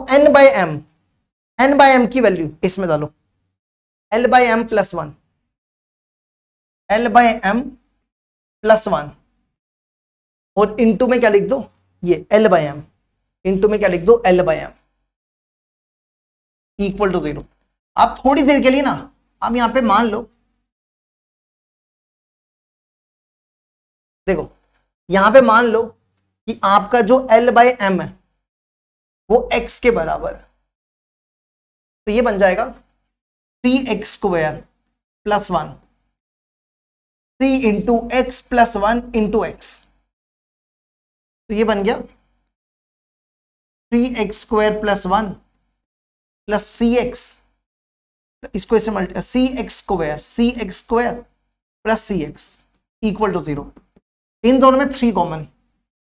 n/m की वैल्यू इसमें डालो, l/m प्लस 1, l/m प्लस 1 और इंटू में क्या लिख दो, ये l/m, इंटू में क्या लिख दो, l/m इक्वल टू 0। आप थोड़ी देर के लिए ना, आप यहां पे मान लो, देखो यहां पे मान लो कि आपका जो l/m है वो x के बराबर है, तो ये बन जाएगा 3x² plus 1 c into x plus 1 into x, तो ये बन गया 3x² प्लस 1 प्लस cx, इसको इसे multi cx² plus cx equal to 0। इन दोनों में 3 कॉमन,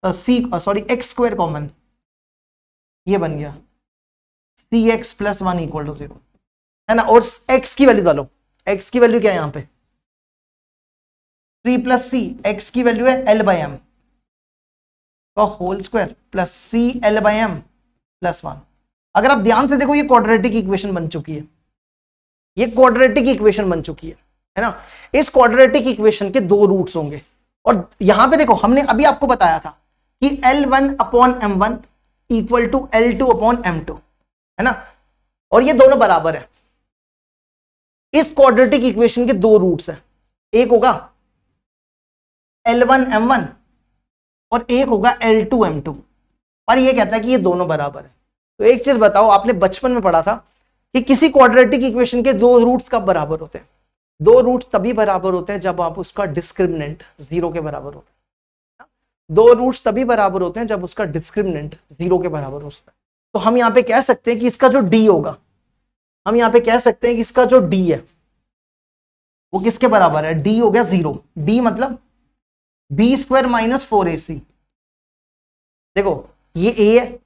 x² कॉमन, ये बन गया cx प्लस 1 इक्वल टू 0, है ना। और x की वैल्यू डालो, x की वैल्यू क्या है यहां पे 3 प्लस c, x की वैल्यू है l/m का whole square plus c l/m plus 1। अगर आप ध्यान से देखो ये क्वाड्रेटिक इक्वेशन बन चुकी है, ये क्वाड्रेटिक इक्वेशन बन चुकी है ना। इस क्वाड्रेटिक इक्वेशन के 2 रूट्स होंगे, और यहां पे देखो हमने अभी आपको बताया था कि L1/m1 इक्वल टू L2/m2, है ना, और ये दोनों बराबर है। इस क्वाड्रेटिक इक्वेशन के 2 रूट्स हैं, एक होगा L1/m1 और एक होगा L2/m2, और ये कहता है कि ये दोनों बराबर है। तो एक चीज बताओ, आपने बचपन में पढ़ा था कि किसी क्वाड्रेटिक इक्वेशन के 2 रूट्स कब बराबर होते हैं? 2 रूट्स तभी बराबर होते हैं जब आप उसका डिस्क्रिमिनेंट 0 के बराबर होता है। 2 रूट्स तभी बराबर होते हैं जब उसका डिस्क्रिमिनेंट 0 के बराबर होता है। तो हम यहां पे कह सकते हैं कि इसका जो d होगा, हम यहां पे कह सकते हैं कि इसका जो d है वो किसके बराबर है, d हो गया 0। d मतलब b² माइनस 4ac। देखो ये a है,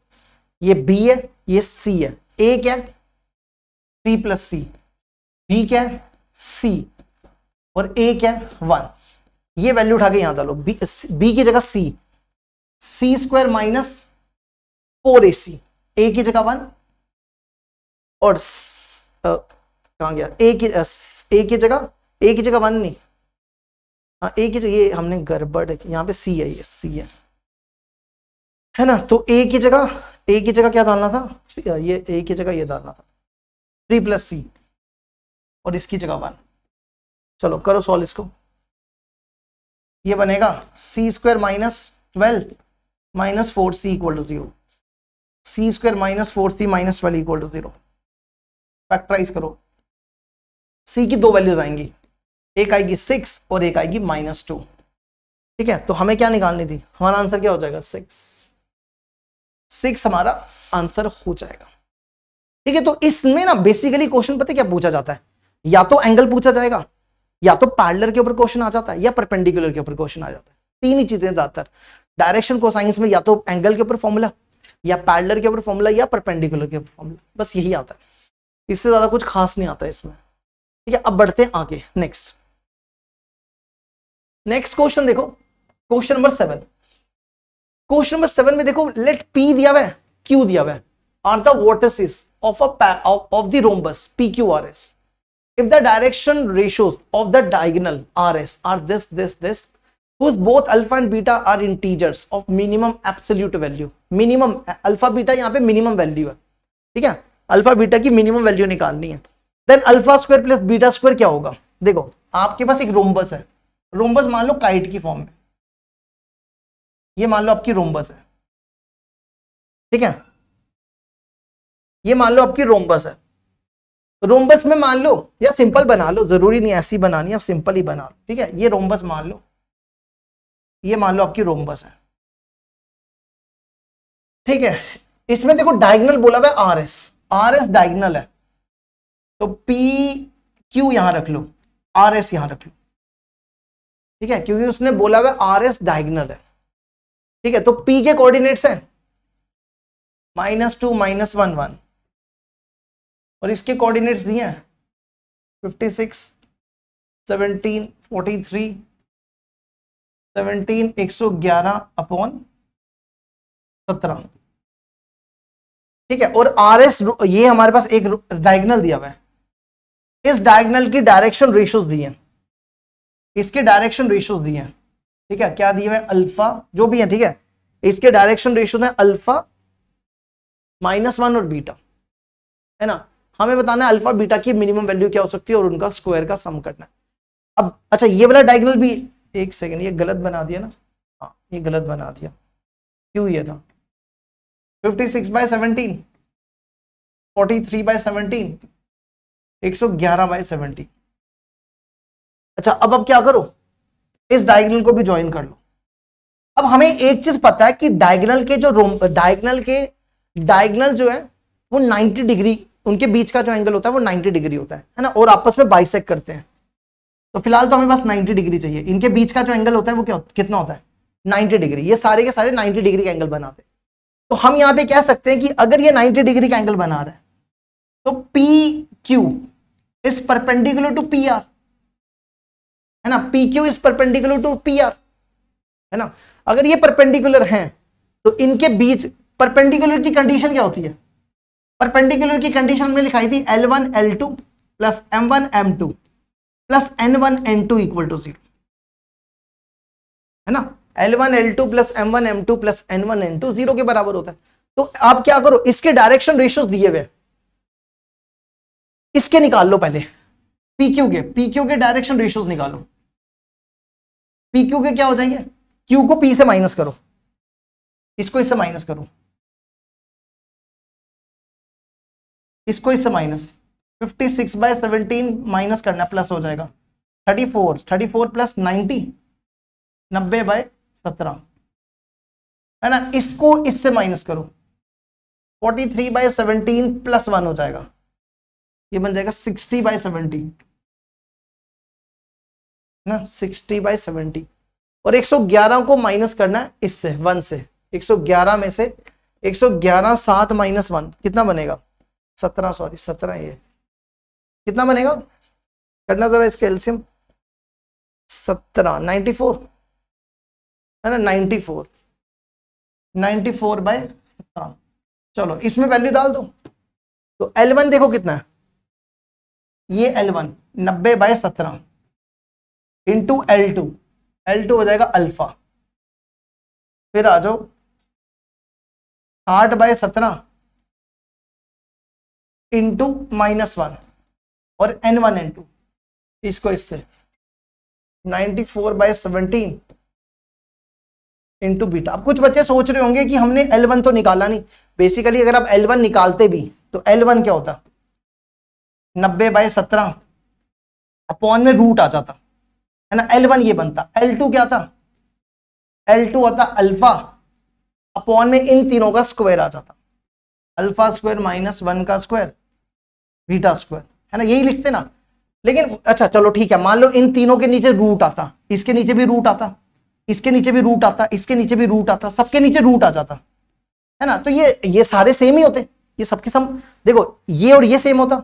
ये b है, ये c है। a क्या है 3 प्लस c, b क्या है c, और a क्या है 1। ये वैल्यू उठा के यहां डालो, b की जगह c² माइनस 4ac, a की जगह 1 और कहां गया a की जगह 1 नहीं, हाँ a की जगह, ये हमने गड़बड़ है, यहाँ पे c है, ये c है ना। तो a की जगह क्या डालना था, ये a की जगह ये डालना था 3 प्लस c और इसकी जगह 1। चलो करो सॉल्व इसको, ये बनेगा c² minus 12 minus 4c equal to 0, c² minus 4c minus 12 equal to 0। Factorise करो, c की 2 वैल्यूज आएंगी, एक आएगी 6 और एक आएगी -2। ठीक है, तो हमें क्या निकालनी थी, हमारा आंसर क्या हो जाएगा 6 हमारा आंसर हो जाएगा। ठीक है, तो इसमें ना बेसिकली क्वेश्चन पता है क्या पूछा जाता है, या तो एंगल पूछा जाएगा, या तो पैरेलल के ऊपर क्वेश्चन आ जाता है, या परपेंडिकुलर के ऊपर क्वेश्चन आ जाता है। 3 ही चीजें ज्यादातर डायरेक्शन कोसाइंस में, या तो एंगल के ऊपर फॉर्मूला, या पैरेलल के ऊपर फॉर्मूला, या परपेंडिकुलर के ऊपर फॉर्मूला, बस यही आता है, इससे ज्यादा कुछ खास नहीं आता है इसमें। ठीक है, अब बढ़ते हैं आगे। नेक्स्ट क्वेश्चन देखो, क्वेश्चन नंबर 7। क्वेश्चन नंबर 7 में देखो, लेट P दिया हुआ है, Q दिया हुआ है, are the vertices of the rhombus PQRS if the direction ratios of the diagonal RS are this whose both alpha and beta are integers of minimum absolute value। Minimum alpha beta यहाँ पे minimum value है, ठीक है, alpha beta की minimum value निकालनी है। Then alpha square plus beta square क्या होगा, देखो आपके पास एक रोम्बस है, रोम्बस मान लो काइट की फॉर्म में, ये मान लो आपकी रोम्बस है, ठीक है, ये मान लो आपकी रोम्बस है। रोम्बस में मान लो, या सिंपल बना लो, जरूरी नहीं ऐसी बनानी, आप सिंपल ही बना लो, ठीक है। ये रोम्बस मान लो, ये मान लो आपकी रोम्बस है, ठीक है। इसमें देखो डायगोनल बोला हुआ है आरएस डायगोनल है, तो पी क्यू यहां रख लो, आरएस यहां रख लो, ठीक है, क्योंकि उसने बोला हुआ है आरएस डायगोनल है, ठीक है। तो पी के कोऑर्डिनेट्स हैं -2 -1 1, और इसके कोऑर्डिनेट्स दिए हैं 56, 17, 43, 17, 111 अपॉन 17। ठीक है, और आर एस ये हमारे पास एक डायगोनल दिया हुआ है, इस डायगोनल की डायरेक्शन रेशियोज दिए हैं, इसके डायरेक्शन रेशियोज दिए हैं। ठीक है, क्या दिए हुए? अल्फा जो भी है, ठीक है, इसके डायरेक्शन रेशियोज है अल्फा, -1 और बीटा, है ना। हमें बताना है अल्फा बीटा की मिनिमम वैल्यू क्या हो सकती है और उनका स्क्वायर का सम करना है। अब अच्छा, ये वाला डायगोनल भी, एक सेकंड, ये गलत बना दिया ना, हाँ ये गलत बना दिया, क्यों? ये था 56/17, 43/17, 111/17। अच्छा, अब क्या करो, इस डायगोनल को भी ज्वाइन कर लो। अब हमें एक चीज पता है कि डायगोनल के जो डायगोनल जो है वो 90 डिग्री, उनके बीच का जो एंगल होता है वो 90 डिग्री होता है ना, और आपस में बाइसेक्ट करते हैं। तो फिलहाल तो हमें बस 90 डिग्री चाहिए, इनके बीच का जो एंगल होता है वो कितना होता है? 90 डिग्री। ये सारे के सारे 90 डिग्री का एंगल बनाते हैं। तो हम यहां पे कह सकते हैं कि अगर ये 90 डिग्री का एंगल बना रहा है तो P Q is perpendicular to P R, है ना। P Q is perpendicular to P R, है ना। अगर ये परपेंडिकुलर हैं तो इनके बीच परपेंडिकुलर की कंडीशन क्या होती है? परपेंडिकुलर की कंडीशन हमने लिखाई थी L1 L2 plus M1 M2 plus N1 N2 equal to 0, है ना। L1 L2 plus M1 M2 plus N1 N2 0 के बराबर होता है। तो आप क्या करो, इसके डायरेक्शन रेशियोज दिए हुए, इसके निकाल लो पहले, पीक्यू के डायरेक्शन रेशियोज निकालो। पीक्यू के क्या हो जाएंगे? क्यू को पी से माइनस करो, इसको इससे माइनस करो, इसको इससे माइनस, 56/17 माइनस करना, प्लस हो जाएगा 34 प्लस 90, 90/17, है ना। इसको इससे माइनस करो, 43/17 प्लस 1 हो जाएगा, ये बन जाएगा 60/17, ना 60/17। और 111 को माइनस करना है इससे, 1 से, 111 में से 111 7 माइनस 1 कितना बनेगा? 17, सॉरी 17, ये कितना बनेगा? करना जरा इसके एलसीएम, 17, 94, है ना, 94/17। चलो इसमें वैल्यू डाल दो। तो L1 देखो कितना है, ये L1 90/17 इंटू L2 हो जाएगा अल्फा, फिर आ जाओ 60/17 इंटू -1 और N1 N2, इसको इससे 94/17 इंटू बीटा। अब कुछ बच्चे सोच रहे होंगे कि हमने L1 तो निकाला नहीं। बेसिकली अगर आप L1 निकालते भी तो L1 क्या होता? 90/17 अपॉन में रूट आ जाता, है ना। L1 ये बनता। L2 क्या था? L2 होता अल्फा अपॉन में इन तीनों का स्क्वायर आ जाता, अल्फा स्क्वायर -1 का स्क्वायर बीटा स्क्वायर, है ना, यही लिखते ना। लेकिन अच्छा चलो ठीक है, मान लो इन तीनों के नीचे रूट आता, इसके नीचे भी रूट आता, इसके नीचे भी रूट आता, इसके नीचे भी रूट आता, सबके नीचे रूट आ जाता, है ना। तो ये सारे सेम ही होते, ये सबके सम देखो, ये और ये सेम होता,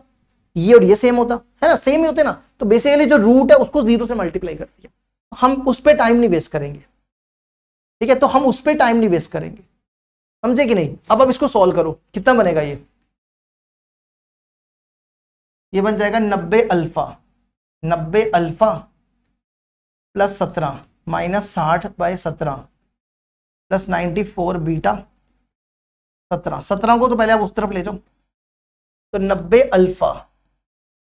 ये और ये सेम होता, है ना, सेम ही होते ना। तो बेसिकली जो रूट है उसको 0 से मल्टीप्लाई कर दिया, हम उस पर टाइम नहीं वेस्ट करेंगे, ठीक है। तो हम उस पर टाइम नहीं वेस्ट करेंगे, समझे कि नहीं। अब इसको सॉल्व करो, कितना बनेगा? ये बन जाएगा 90 alpha plus 17 minus 60/17 plus 94 beta 17 को तो पहले आप उस तरफ ले जाओ। तो 90 alpha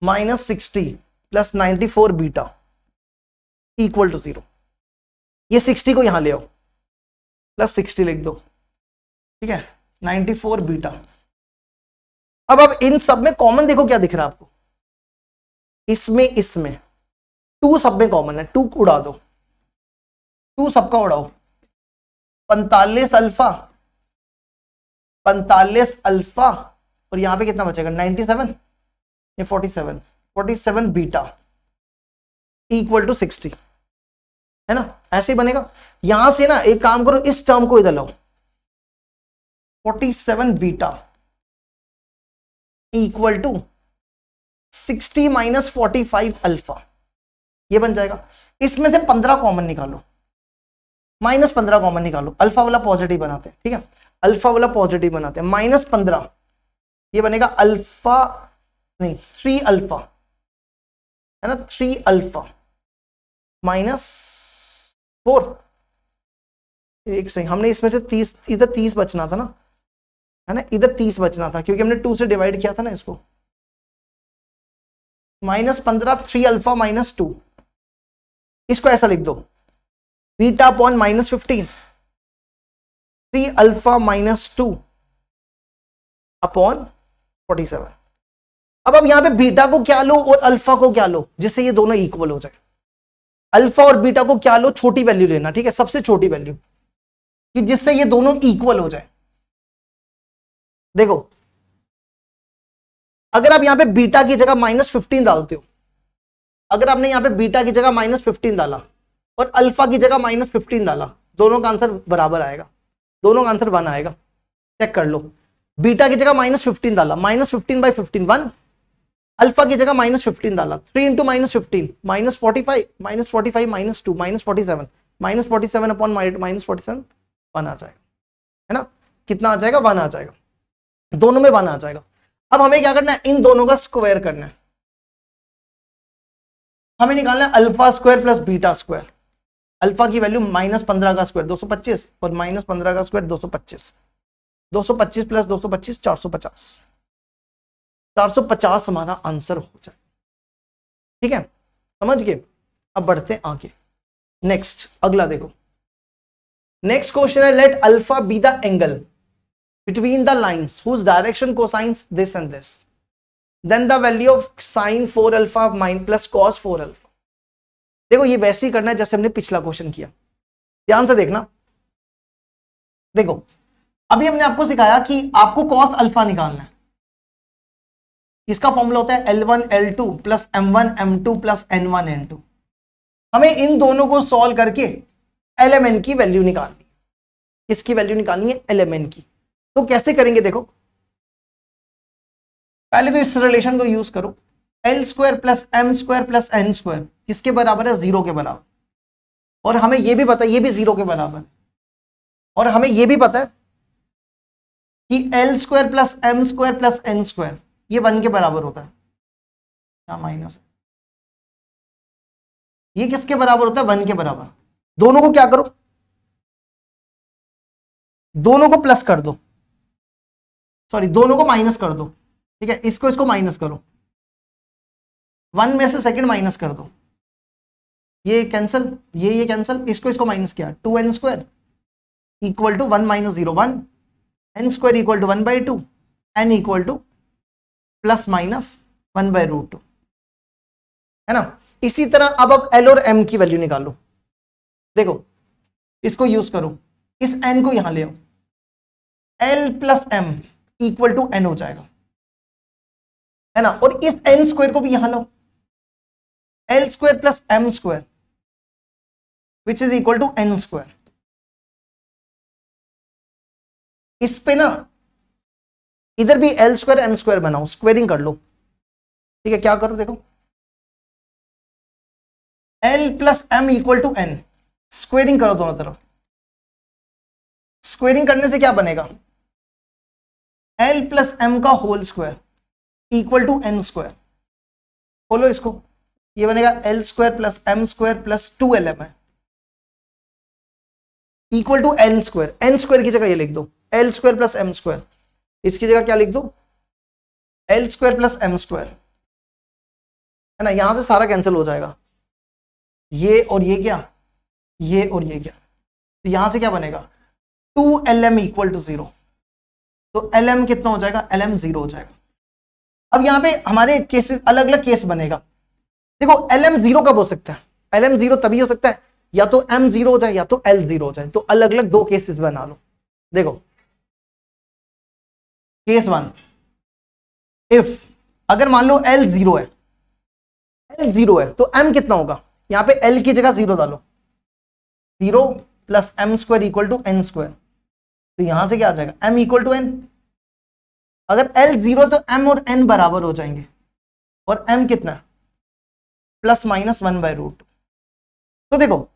minus 60 plus 94 beta equal to 0। ये 60 को यहां ले आओ, प्लस 60 लिख दो, ठीक है, 94 बीटा। अब इन सब में कॉमन देखो क्या दिख रहा है आपको, इसमें 2 सब में कॉमन है, 2 उड़ा दो, 2 सबका उड़ाओ। 45 अल्फा और यहां पे कितना बचेगा? 97 या 47 बीटा इक्वल टू 60, है ना। ऐसे ही बनेगा। यहां से ना एक काम करो, इस टर्म को इधर लाओ, 47 beta equal to 60 minus 45 alpha, ये बन जाएगा। इसमें से 15 कॉमन निकालो, -15 कॉमन निकालो, अल्फा वाला पॉजिटिव बनाते हैं, ठीक है, अल्फा वाला पॉजिटिव बनाते हैं। -15 ये बनेगा अल्फा, नहीं 3 अल्फा है ना, 3 अल्फा -4। एक सही, हमने इसमें से 30, इधर 30 बचना था ना, है ना, इधर 30 बचना था क्योंकि हमने 2 से डिवाइड किया था ना इसको। -15 3 अल्फा -2, इसको ऐसा लिख दो, बीटा अपॉन -15 3 अल्फा -2 अपॉन 47। अब यहां पे बीटा को क्या लो और अल्फा को क्या लो, जिससे ये दोनों इक्वल हो जाए। अल्फा और बीटा को क्या लो, छोटी वैल्यू लेना, ठीक है, सबसे छोटी वैल्यू, कि जिससे ये दोनों इक्वल हो जाए। देखो अगर आप यहां पे बीटा की जगह -15 डालते हो, अगर आपने यहां पे बीटा की जगह -15 डाला और अल्फा की जगह -15 डाला, दोनों का आंसर बराबर आएगा, दोनों का आंसर 1 आएगा। चेक कर लो, बीटा की जगह -15 डाला, -15/15 1, अल्फा की जगह -15 डाला, 3 × -15 -45 -45 -2 -47 -47 अपॉन -47 1 आ जाएगा, है ना, कितना आ जाएगा, 1 आ जाएगा, दोनों में 1 आ जाएगा। अब हमें क्या करना है, इन दोनों का स्क्वायर करना है, हमें निकालना है alpha square plus beta square. Alpha की वैल्यू -15 का स्क्वायर 225 और -15 का स्क्वायर 225, 225 प्लस 225 450, 450 हमारा आंसर हो जाए, ठीक है, समझ गए। अब बढ़ते हैं आगे, नेक्स्ट अगला देखो, नेक्स्ट क्वेश्चन है, let alpha be the angle between the lines whose direction cosines this and this, then the value of sin 4 alpha plus cos 4 alpha। देखो ये वैसे ही करना है जैसे हमने पिछला क्वेश्चन किया, ध्यान से देखना। देखो अभी हमने आपको सिखाया कि आपको cos अल्फा निकालना है, इसका फॉर्मूला होता है L1 L2 plus M1 M2 plus N1 N2। हमें इन दोनों को सॉल्व करके LMN की वैल्यू निकालनी, किसकी वैल्यू निकालनी है, LMN की। तो कैसे करेंगे, देखो पहले तो इस रिलेशन को यूज करो, L square plus M square plus N square किसके बराबर है, 0 के बराबर, और हमें यह भी पता है ये भी 0 के बराबर है, और हमें यह भी पता है कि L square plus M square plus N square ये 1 के बराबर होता है, क्या माइनस है, ये किसके बराबर होता है, 1 के बराबर। दोनों को क्या करो, दोनों को प्लस कर दो, सॉरी दोनों को माइनस कर दो, ठीक है, इसको माइनस करो, 1 में से सेकंड माइनस कर दो, ये कैंसल, ये कैंसल, इसको माइनस किया, 2n square equal to 1 - 0 1, n square equal to 1/2, n equal to plus minus 1/√2, है ना। इसी तरह अब L और M की वैल्यू निकालो, देखो इसको यूज करो, इस n को यहां ले आओ, L plus M equal to n हो जाएगा, है ना, और इस n स्क्वायर को भी यहां लो, L square plus M square which is equal to n square. इस पे ना इधर भी L स्क्वायर M स्क्वायर बनाओ, स्क्वेयरिंग कर लो, ठीक है, क्या करो देखो, L plus M equal to n, squaring करो दोनों तरफ, स्क्वेयरिंग करने से क्या बनेगा, L प्लस M का whole square equal to n square, खोलो इसको, ये बनेगा L square plus M square plus 2LM है equal to n square, n square की जगह ये लिख दो L square plus M square, इसकी जगह क्या लिख दो, L square plus M square, है ना, यहां से सारा कैंसिल हो जाएगा, ये और ये क्या, ये और ये क्या, तो यहां से क्या बनेगा, 2LM इक्वल टू 0, तो LM कितना हो जाएगा, LM 0 हो जाएगा। अब यहां पे हमारे केसेस अलग अलग केस बनेगा, देखो LM 0 कब हो सकता है, LM 0 तभी हो सकता है या तो M 0 हो जाए या तो L 0 हो जाए, तो अलग अलग 2 केसेस बना लो। देखो केस 1, इफ अगर मान लो L 0 है, L 0 है तो M कितना होगा, यहां पे L की जगह 0 डालो, 0 plus M square equal to n square, तो यहां से क्या आ जाएगा, M इक्वल टू n। अगर L 0 तो M और n बराबर हो जाएंगे, और m कितना है +-1/√2। तो देखो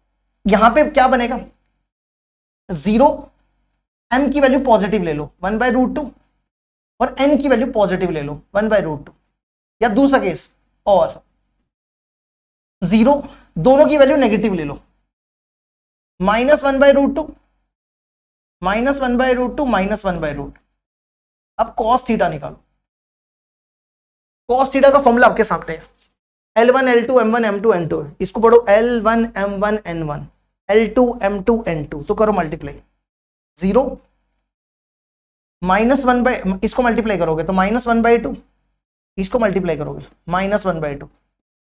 यहां पे क्या बनेगा, 0, m की वैल्यू पॉजिटिव ले लो 1/√2 और n की वैल्यू पॉजिटिव ले लो 1/√2, या दूसरा केस और 0 दोनों की वैल्यू नेगेटिव ले लो -1/√2 -1/√2 अब cos थीटा निकालो। cos थीटा का फॉर्मूला आपके सामने है, L1 L2 M1 M2 N2, इसको पढ़ो L1 M1 N1 L2 M2 N2, तो करो मल्टीप्लाई, 0 -1 इसको मल्टीप्लाई करोगे तो -1/2, इसको मल्टीप्लाई करोगे -1/2,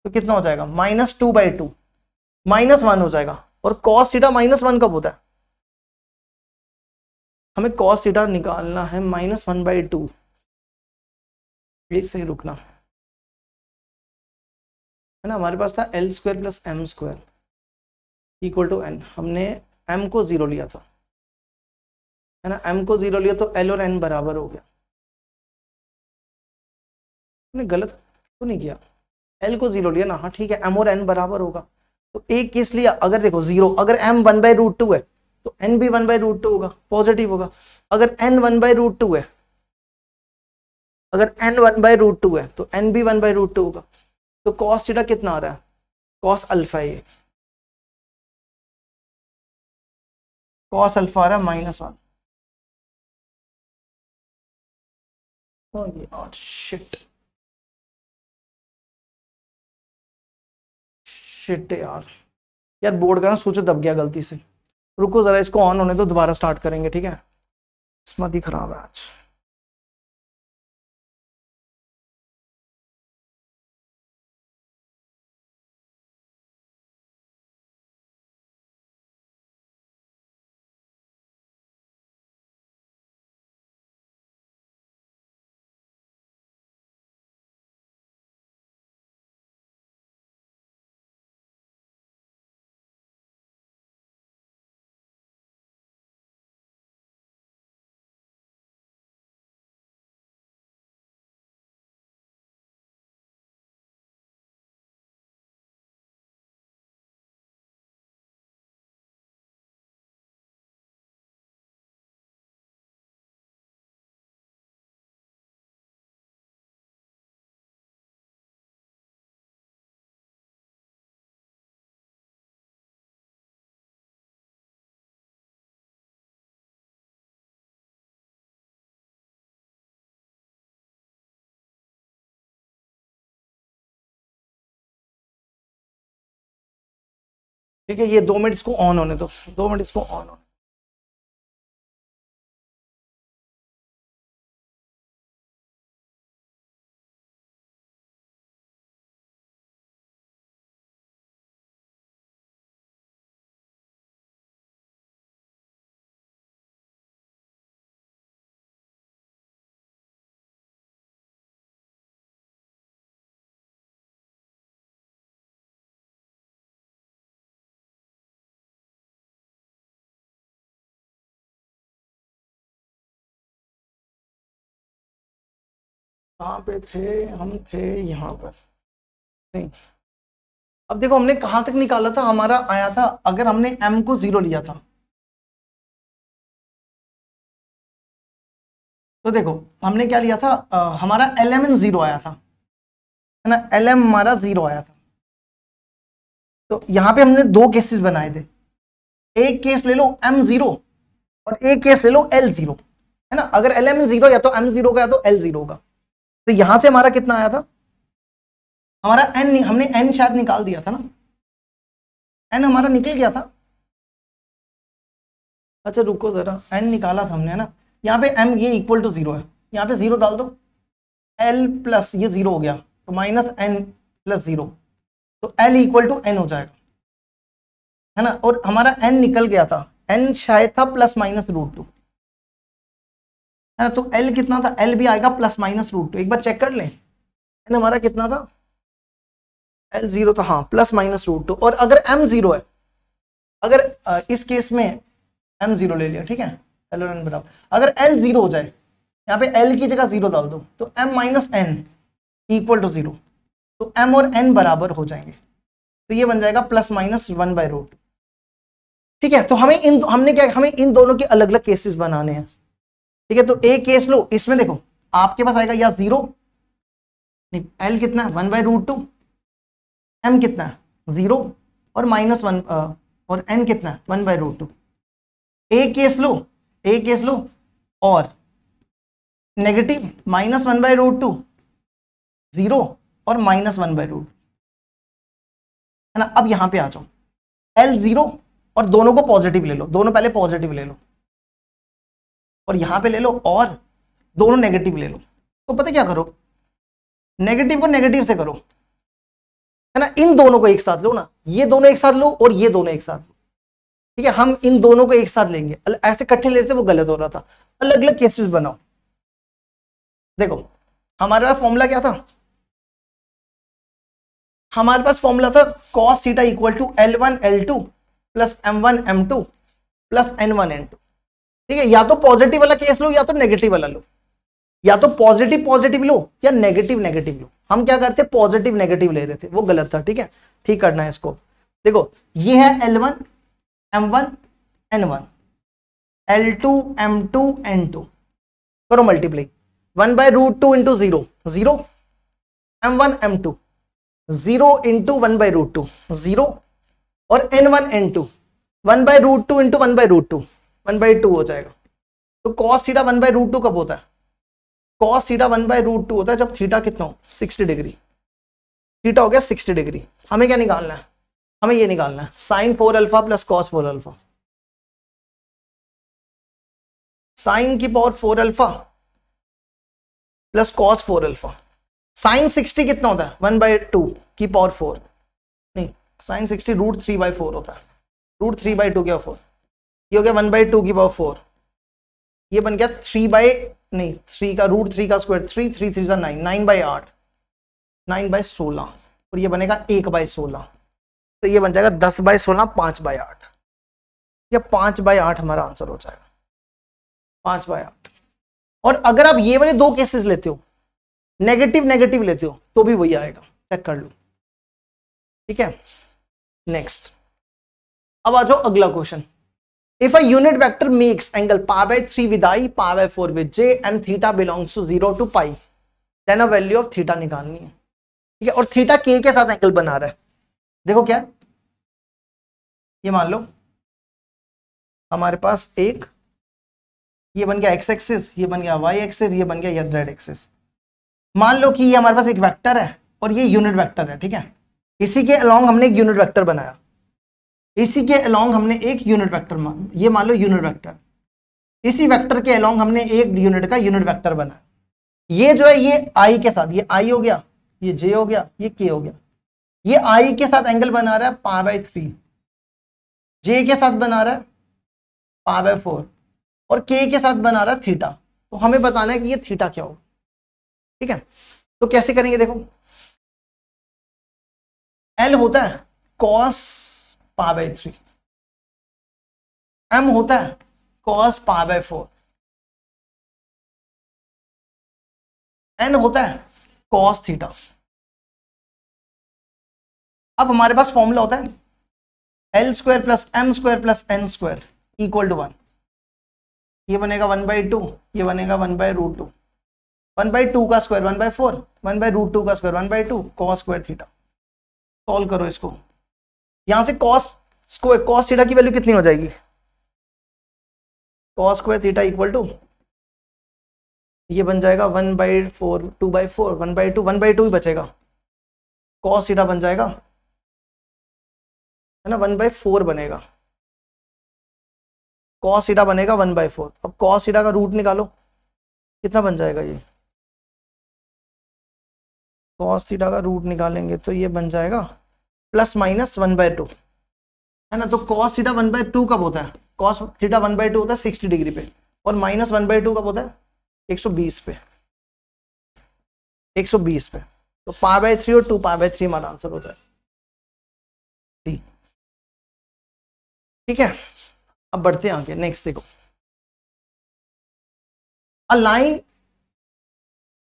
तो कितना हो जाएगा -2/2, -1 हो जाएगा। और cos थीटा -1 कब होता है, हमें cos थीटा निकालना है -1/2। एक सही रुकना है ना, हमारे पास था L² + M² = n, हमने m को 0 लिया था, है ना, m को 0 लिया तो l और n बराबर हो गया। हमने गलत तो नहीं किया, l को 0 लिया ना, हाँ ठीक है, m और n बराबर होगा। तो एक केस लिया, अगर देखो 0, अगर m 1/√2 है तो n भी 1/√2 होगा, पॉजिटिव होगा। अगर n 1/√2 है, अगर n 1/√2 है तो n भी 1/√2 होगा। तो cos थीटा कितना आ रहा है, cos अल्फा, ये cos अल्फा आ रहा है -1। यार शिट यार, यार बोर्ड का ना स्विच दब गया गलती से, रुको जरा इसको ऑन होने दो, दोबारा स्टार्ट करेंगे, ठीक है, किस्मत ही खराब है आज। ठीक है, ये 2 मिनट इसको ऑन होने दो, 2 मिनट इसको ऑन होने। कहाँ पे थे हम, थे यहाँ पर, नहीं। अब देखो हमने कहाँ तक निकाला था, हमारा आया था, अगर हमने m को 0 लिया था तो देखो हमने क्या लिया था, हमारा lmn 0 आया था, है ना, lm हमारा 0 आया था। तो यहाँ पे हमने 2 केसेस बनाए थे, एक केस ले लो m0 और एक केस ले लो l0, है ना। अगर lm 0 या तो m0 का या तो l0 का, तो यहां से हमारा कितना आया था, हमारा n, हमने n शायद निकाल दिया था ना, n हमारा निकल गया था। अच्छा रुको जरा, n निकाला था हमने, है ना, यहाँ पे m ये = 0 है, यहाँ पे 0 डाल दो, l प्लस ये 0 हो गया तो -n + 0, तो l = n हो जाएगा, है ना। और हमारा n निकल गया था, n शायद था +-√2, है ना। तो l कितना था, l भी आएगा +-√2, एक बार चेक कर लें, n हमारा कितना था, l0 था, हाँ +-√2। और अगर m 0 है, अगर इस केस में m 0 ले लिया, ठीक है, l और n बराबर, अगर l 0 हो जाए, यहाँ पे l की जगह 0 डाल दो, तो m - n = 0, तो m और n बराबर हो जाएंगे, तो ये बन जाएगा ±1/√2। ठीक है, तो हमें हमें इन दोनों के अलग अलग केसेस बनाने हैं। ठीक है, तो एक केस लो, इसमें देखो आपके पास आएगा या 0, नहीं l कितना है 1/√2, m कितना है 0 और -1 और n कितना है 1/√2। एक केस लो और नेगेटिव -1/√2, 0 और -1/√2, है ना। अब यहां पे आ जाओ, l 0 और दोनों को पॉजिटिव ले लो, दोनों पहले पॉजिटिव ले लो और यहां पे ले लो और दोनों नेगेटिव ले लो। तो पता क्या करो, नेगेटिव को नेगेटिव से करो, है ना। इन दोनों को एक साथ लो ना, ये दोनों एक साथ लो और ये दोनों एक साथ लो। ठीक है, हम इन दोनों को एक साथ लेंगे, ऐसे इकट्ठे लेते वो गलत हो रहा था। अलग अलग केसेस बनाओ। देखो हमारा फॉर्मूला क्या था, हमारे पास फॉर्मूला था cos theta equal to L1 L2 plus M1 M2 plus N1 N2। ठीक है, या तो पॉजिटिव वाला केस लो या तो नेगेटिव वाला लो, या तो पॉजिटिव पॉजिटिव लो या नेगेटिव नेगेटिव लो। हम क्या करते पॉजिटिव नेगेटिव ले रहे थे, वो गलत था। ठीक है, ठीक करना है इसको। देखो ये है L1 M1 N1, L2 M2 N2, करो multiply, 1/√2 into 0 0, M1 M2 0 into 1/√2 0 और N1 N2 1/√2 इंटू 1/√2 1/2 हो जाएगा। तो cos थीटा 1/√2 कब होता है, cos थीटा 1/√2 होता है जब थीटा कितना हो 60 डिग्री। थीटा हो गया 60 डिग्री। हमें क्या निकालना है, हमें ये निकालना है sin 4 alpha plus cos 4 alpha, sin की power 4 alpha plus cos 4 alpha. sin 60 कितना होता है 1/2 की पावर 4, नहीं sin 60 √3/4 होता है, √3/2 की पावर 4। ये हो गया 1/2 की पावर 4, ये बन गया 3 का √3 का स्क्वायर 3 3 3 9 9/8 9/16 और ये बनेगा 1/16। तो ये बन जाएगा 10/16 5/8, या 5/8 हमारा आंसर हो जाएगा 5/8। और अगर आप ये वाले दो केसेस लेते हो, नेगेटिव नेगेटिव लेते हो, तो भी वही आएगा, चेक कर लो। ठीक है, नेक्स्ट। अब आ जाओ अगला question. If a unit vector makes angle π/3 with i, π/4 with j and theta belongs to 0 to π, then a value of theta निकालनी है। ठीक है, और थीटा k के साथ एंगल बना रहा है। देखो क्या, ये मान लो हमारे पास एक, ये बन गया x एक्सिस, ये बन गया y एक्सिस, ये बन गया z एक्सिस। मान लो कि ये हमारे पास एक वेक्टर है और ये यूनिट वेक्टर है। ठीक है, इसी के अलोंग हमने एक यूनिट वेक्टर बनाया, इसी के अलोंग हमने एक यूनिट वेक्टर ये मान लो यूनिट वेक्टर, इसी वेक्टर के अलोंग हमने एक यूनिट का यूनिट वेक्टर बनाया। ये जो है ये i के साथ, ये i हो गया, ये j हो गया, ये k हो गया। ये i के साथ एंगल बना रहा है π/3, j के साथ बना रहा है π/4 और k के साथ बना रहा है थीटा। तो हमें बताना है कि ये थीटा क्या होगा। ठीक है, तो कैसे करेंगे, देखो L होता है cos π/3, M होता है cos π/4, N होता है cos थीटा। अब हमारे पास फॉर्मूला होता है L² plus M² plus N² equal to 1। ये बनेगा 1/2, ये बनेगा 1/√2, 1/2 का स्क्वायर 1/4, 1/√2 का square 1/2 cos square theta. Solve करो इसको, यहां से cos थीटा की वैल्यू कितनी हो जाएगी, cos square theta equal to, ये बन जाएगा 1/4 2/4 1/2 1/2 ही बचेगा, cos थीटा बन जाएगा, है ना 1/4 बनेगा, cos थीटा बनेगा 1/4। अब cos थीटा का रूट निकालो, कितना बन जाएगा, ये cos थीटा का रूट निकालेंगे तो ये बन जाएगा ±1/2, है ना। तो cos थीटा 1/2 कब होता है, cos थीटा 1/2 होता है 60 डिग्री पे, और -1/2 कब होता है 120 पे, 120 पे। तो π/3 और 2π/3 हमारा आंसर होता है। ठीक है, अब बढ़ते हैं आगे, नेक्स्ट देखो। A line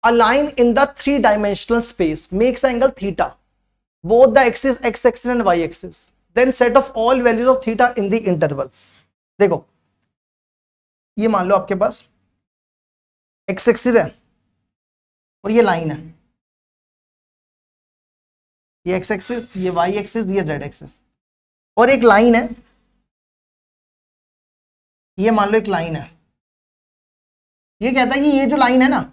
A line in the 3-dimensional space makes angle theta, both the axis x axis and y axis. Then set of all values of theta in the interval. देखो ये मान लो आपके पास x एक्सिस है और ये line है, ये x axis, ये y एक्सिस, ये z एक्सिस, और एक लाइन है, ये मान लो एक लाइन है। ये कहता है कि ये जो लाइन है ना,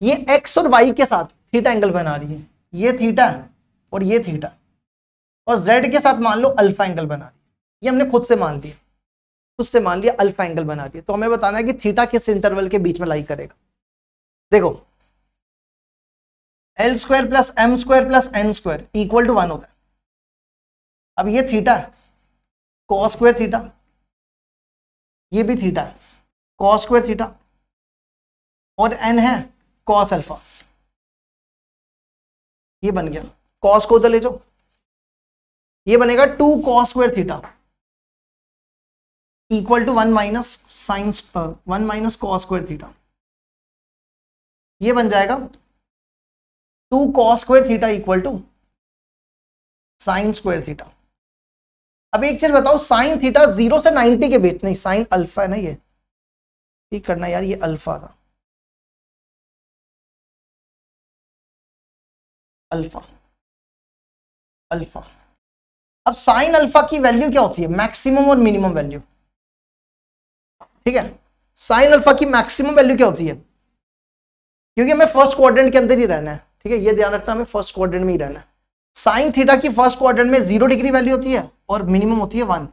ये x और y के साथ थीटा एंगल बना रही है, ये थीटा है और ये थीटा, और z के साथ मान लो अल्फा एंगल बना रही है। ये हमने खुद से मान लिया अल्फा एंगल बना रही है। तो हमें बताना है कि थीटा किस इंटरवल के बीच में लाई करेगा। देखो L square plus M square plus N square equal to 1 होता है। अब ये थीटा है, cos स्क्वायर थीटा, ये भी थीटा है, cos स्क्वायर थीटा, और n है cos अल्फा। ये बन गया, cos को उधर ले जाओ, ये बनेगा 2 cos square theta equal to 1 minus sine 1 minus cos square theta. ये बन जाएगा 2 cos square theta equal to sine square theta. अब एक चीज बताओ, साइन थीटा 0 से 90 के बीच, नहीं साइन अल्फा है ना, ये ठीक करना यार, ये अल्फा था, अल्फा अल्फा। अब साइन अल्फा की वैल्यू क्या होती है, मैक्सिमम और मिनिमम वैल्यू। ठीक है, साइन अल्फा की मैक्सिमम वैल्यू क्या होती है, क्योंकि हमें फर्स्ट क्वाड्रेंट के अंदर ही रहना है। ठीक है, ये ध्यान रखना, हमें फर्स्ट क्वाड्रेंट में ही रहना है। साइन थीटा की फर्स्ट क्वाड्रेंट में 0 डिग्री वैल्यू होती है और मिनिमम होती है 1,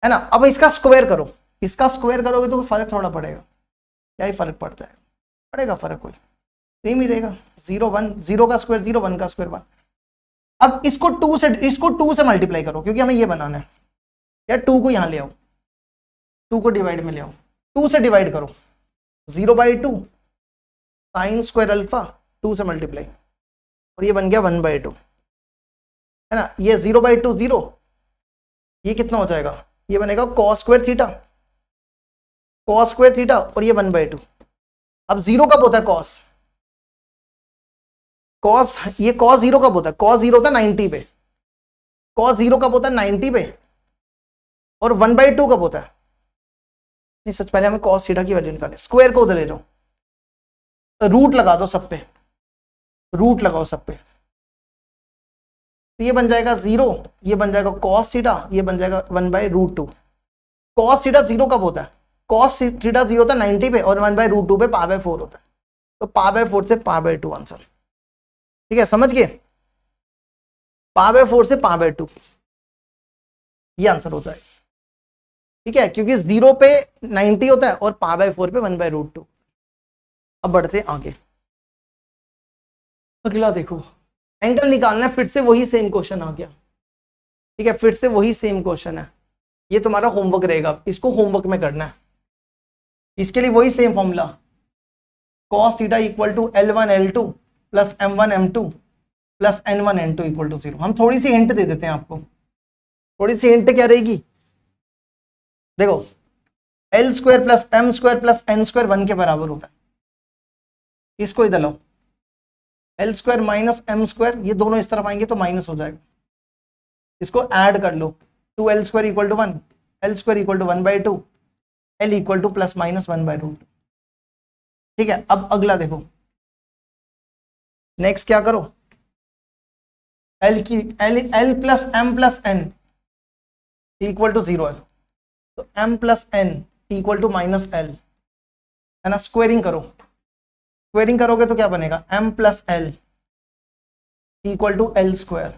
है ना। अब इसका स्क्वायर करो, इसका स्क्वायर करोगे तो फर्क थोड़ा पड़ेगा, क्या ही फर्क पड़ता है, पड़ेगा फर्क, कोई सेम ही रहेगा। 0 1, 0 का स्क्वायर 0, 1 का स्क्वायर 1। अब इसको 2 से मल्टीप्लाई करो, क्योंकि हमें ये बनाना है यार। 2 को यहां ले आओ, 2 को डिवाइड में ले आओ, 2 से डिवाइड करो, 0/2 साइन स्क्वायर अल्फा, 2 से मल्टीप्लाई, और ये बन गया 1/2, है ना। ये 0/2 0, ये कितना हो जाएगा, ये बनेगा cos square theta, cos square theta, और ये 1/2। अब 0 कब होता है cos, ये cos 0 कब होता है, cos 0 होता है 90 पे, cos 0 कब होता है 90 पे, और 1/2 कब होता है, नहीं सच, पहले हमें cos थीटा की वैल्यू निकालनी। स्क्वायर को उधर ले जाओ, रूट लगा दो सब पे, रूट लगाओ सब पे, तो ये बन जाएगा 0, ये बन जाएगा cos थीटा, ये बन जाएगा 1/√2। cos थीटा 0 कब होता है, cos थीटा 0 होता है 90 पे, और 1/√2 पे π/4 होता है, तो π/4 से π/2 आंसर। ठीक है, समझ गए, π/4 से π/2 ये आंसर होता है। ठीक है, क्योंकि 0 पे 90 होता है और π/4 पे 1/√2। अब बढ़ते आगे, अगला देखो, एंगल निकालना है, फिर से वही सेम क्वेश्चन आ गया। ठीक है, फिर से वही सेम क्वेश्चन है, ये तुम्हारा होमवर्क रहेगा, इसको होमवर्क में करना है। इसके लिए वही same formula, cos theta equal to L1 L2 plus M1 M2 plus N1 N2 equal to 0। हम थोड़ी सी हिंट दे देते हैं आपको, थोड़ी सी हिंट क्या रहेगी, देखो L square plus M square plus N square 1 के बराबर होता है। इसको इधर लो, L square minus M square, ये दोनों इस तरफ आएंगे तो माइनस हो जाएगा, इसको ऐड कर लो, 2L square equal to 1, L square equal to 1/2, L equal to plus minus 1/√2। ठीक है, अब अगला देखो, नेक्स्ट क्या करो, L plus M plus N equal to 0 है, तो M plus N equal to minus L, है ना। स्क्वेयरिंग करो, स्क्वेयरिंग करोगे तो क्या बनेगा, M plus L equal to L square,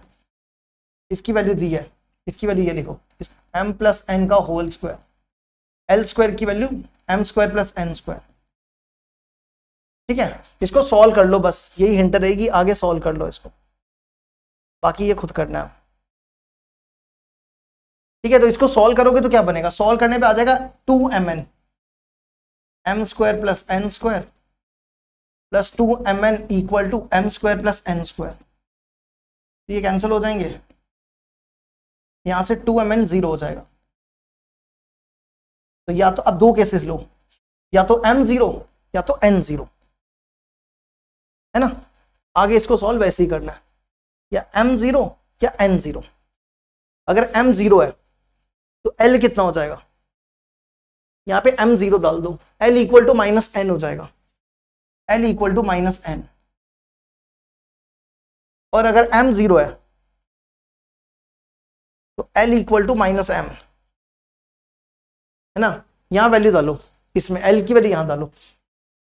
इसकी वैल्यू दी है, इसकी वैल्यू ये लिखो, M प्लस N का होल स्क्वायर, L स्क्वायर की value M square plus N square. ठीक है, इसको सॉल्व कर लो, बस यही हिंट रहेगी, आगे सॉल्व कर लो इसको, बाकी ये खुद करना है। ठीक है, तो इसको सॉल्व करोगे तो क्या बनेगा, सॉल्व करने पे आ जाएगा 2mn, M square plus N square plus 2mn equal to M square plus N square. ये कैंसिल हो जाएंगे, यहां से 2mn 0 हो जाएगा। तो या तो अब दो केसेस लो, या तो M 0 या तो N 0। है ना। आगे इसको सॉल्व वैसे ही करना है, या m0 या n0। अगर m0 है तो l कितना हो जाएगा, यहाँ पे m0 डाल दो, l इक्वल टू -n हो जाएगा, l इक्वल टू -n। और अगर m0 है तो l इक्वल टू -m, है ना। यहां वैल्यू डालो, इसमें l की वैल्यू यहां डालो।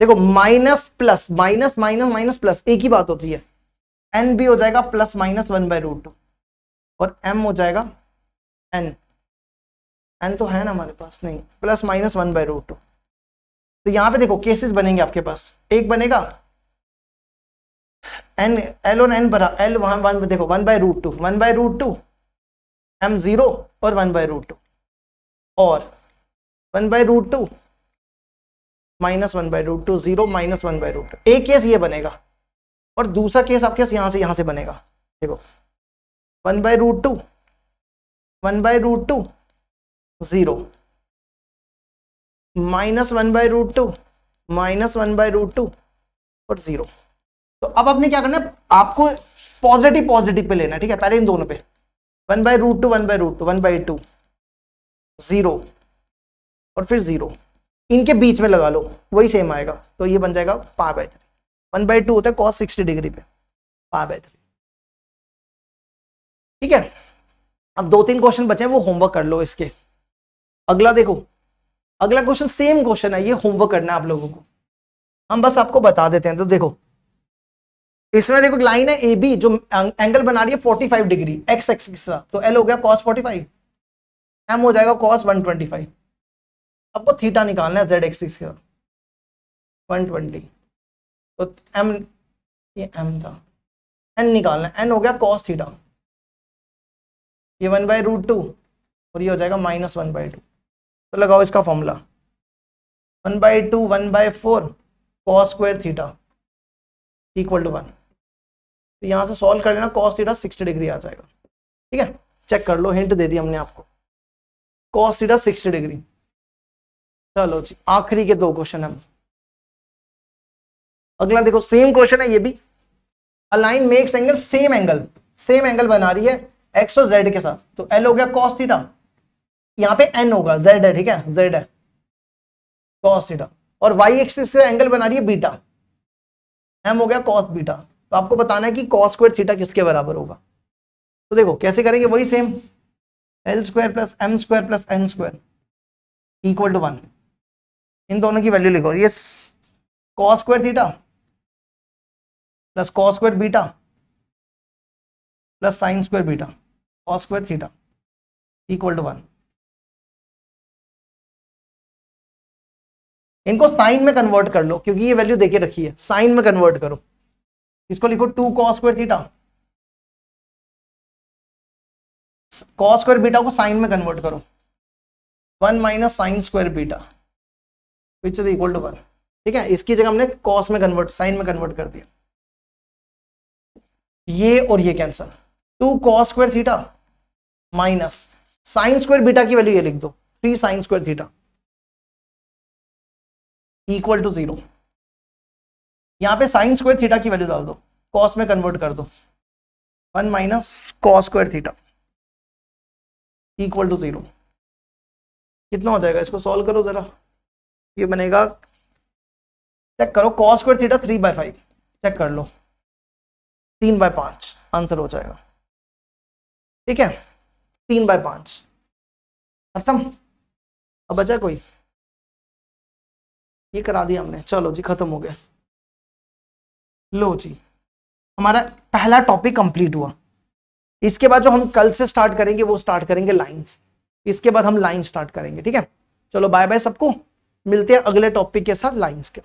देखो minus plus, minus minus minus plus एक ही बात होती है। n भी हो जाएगा +-1/√2 और m हो जाएगा n तो है ना हमारे पास, नहीं, +-1/√2। तो यहां पे देखो केसेस बनेंगे आपके पास, एक बनेगा n, l और n बरा l वहां देखो 1/√2 m0 और 1/√2 और 1/√2 -1/√2 0 -1/√2। एक केस ये बनेगा और दूसरा केस आपके यहां से बनेगा। देखो 1/√2 1/√2 0 -1/√2 -1/√2 और 0। तो अब आपने क्या करना है, आपको पॉजिटिव पॉजिटिव पे लेना है, ठीक है। पहले इन दोनों पे 1/√2 1/√2 1/2 0 और फिर 0, इनके बीच में लगा लो, वही सेम आएगा। तो ये बन जाएगा π/3। 1/2 होता है cos 60 डिग्री पे, π/3, ठीक है। अब 2-3 क्वेश्चन बचे हैं, वो होमवर्क कर लो इसके। अगला देखो, अगला क्वेश्चन सेम क्वेश्चन है, ये होमवर्क करना है आप लोगों को, हम बस आपको बता देते हैं। तो देखो इसमें देखो लाइन है ए बी जो एंगल बना रही है 45 डिग्री एक्स एक्सिस के साथ, तो एल हो गया cos 45, एम हो जाएगा cos 125। आपको थीटा निकालना है जेड एक्सिस का 120, तो एम, ये एम था, एन निकालना है, एन हो गया cos थीटा, ये 1/√2 और ये हो जाएगा -1/2। तो लगाओ इसका formula 1/2 1/4 cos square theta equal to 1। तो यहां से सॉल्व कर लेना, cos थीटा 60 डिग्री आ जाएगा, ठीक है। चेक कर लो, हिंट दे दी हमने आपको, cos थीटा 60 डिग्री। चलो जी आखिरी के 2 क्वेश्चन हम, अगला देखो सेम क्वेश्चन है ये भी। Align makes angle, same angle बना रही है एक्स और जेड के साथ, तो एल हो गया cos थीटा, यहाँ पे एन होगा, जेड है, ठीक है, जेड है cos थीटा, और वाई एक्सिस से एंगल बना रही है बीटा, एम हो गया cos बीटा। तो आपको बताना है कि cos स्क्वायर थीटा किसके बराबर होगा। तो देखो कैसे करेंगे, वही same, L square plus M square plus N square equal to 1। इन दोनों की वैल्यू लिखो, ये cos square theta plus cos square beta plus sine square beta cos square theta equal to 1। इनको साइन में कन्वर्ट कर लो, क्योंकि ये वैल्यू देके रखी है, साइन में कन्वर्ट करो। इसको लिखो 2 cos square theta, cos square beta को साइन में कन्वर्ट करो, 1 minus sine square beta which is equal to 1, ठीक है। इसकी जगह हमने cos में कन्वर्ट, साइन में कन्वर्ट कर दिया, ये और ये cancel, 2 cos square theta minus sine square beta की वैल्यू ये लिख दो, 3 sine square theta equal to 0। यहां पे साइन स्क्वायर थीटा की वैल्यू डाल दो, cos में कन्वर्ट कर दो, 1 minus cos square theta equal to 0। कितना हो जाएगा, इसको सॉल्व करो जरा, ये बनेगा, चेक करो, cos स्क्वायर थीटा 3/5, चेक कर लो, 3/5 आंसर हो जाएगा, ठीक है, 3/5 खत्म। अब बचा कोई, ये करा दिया हमने, चलो जी खत्म हो गया। लो जी हमारा पहला टॉपिक कंप्लीट हुआ। इसके बाद जो हम कल से स्टार्ट करेंगे वो स्टार्ट करेंगे लाइंस, इसके बाद हम लाइन स्टार्ट करेंगे, ठीक है। चलो बाय बाय सबको, मिलते हैं अगले टॉपिक के साथ लाइंस के।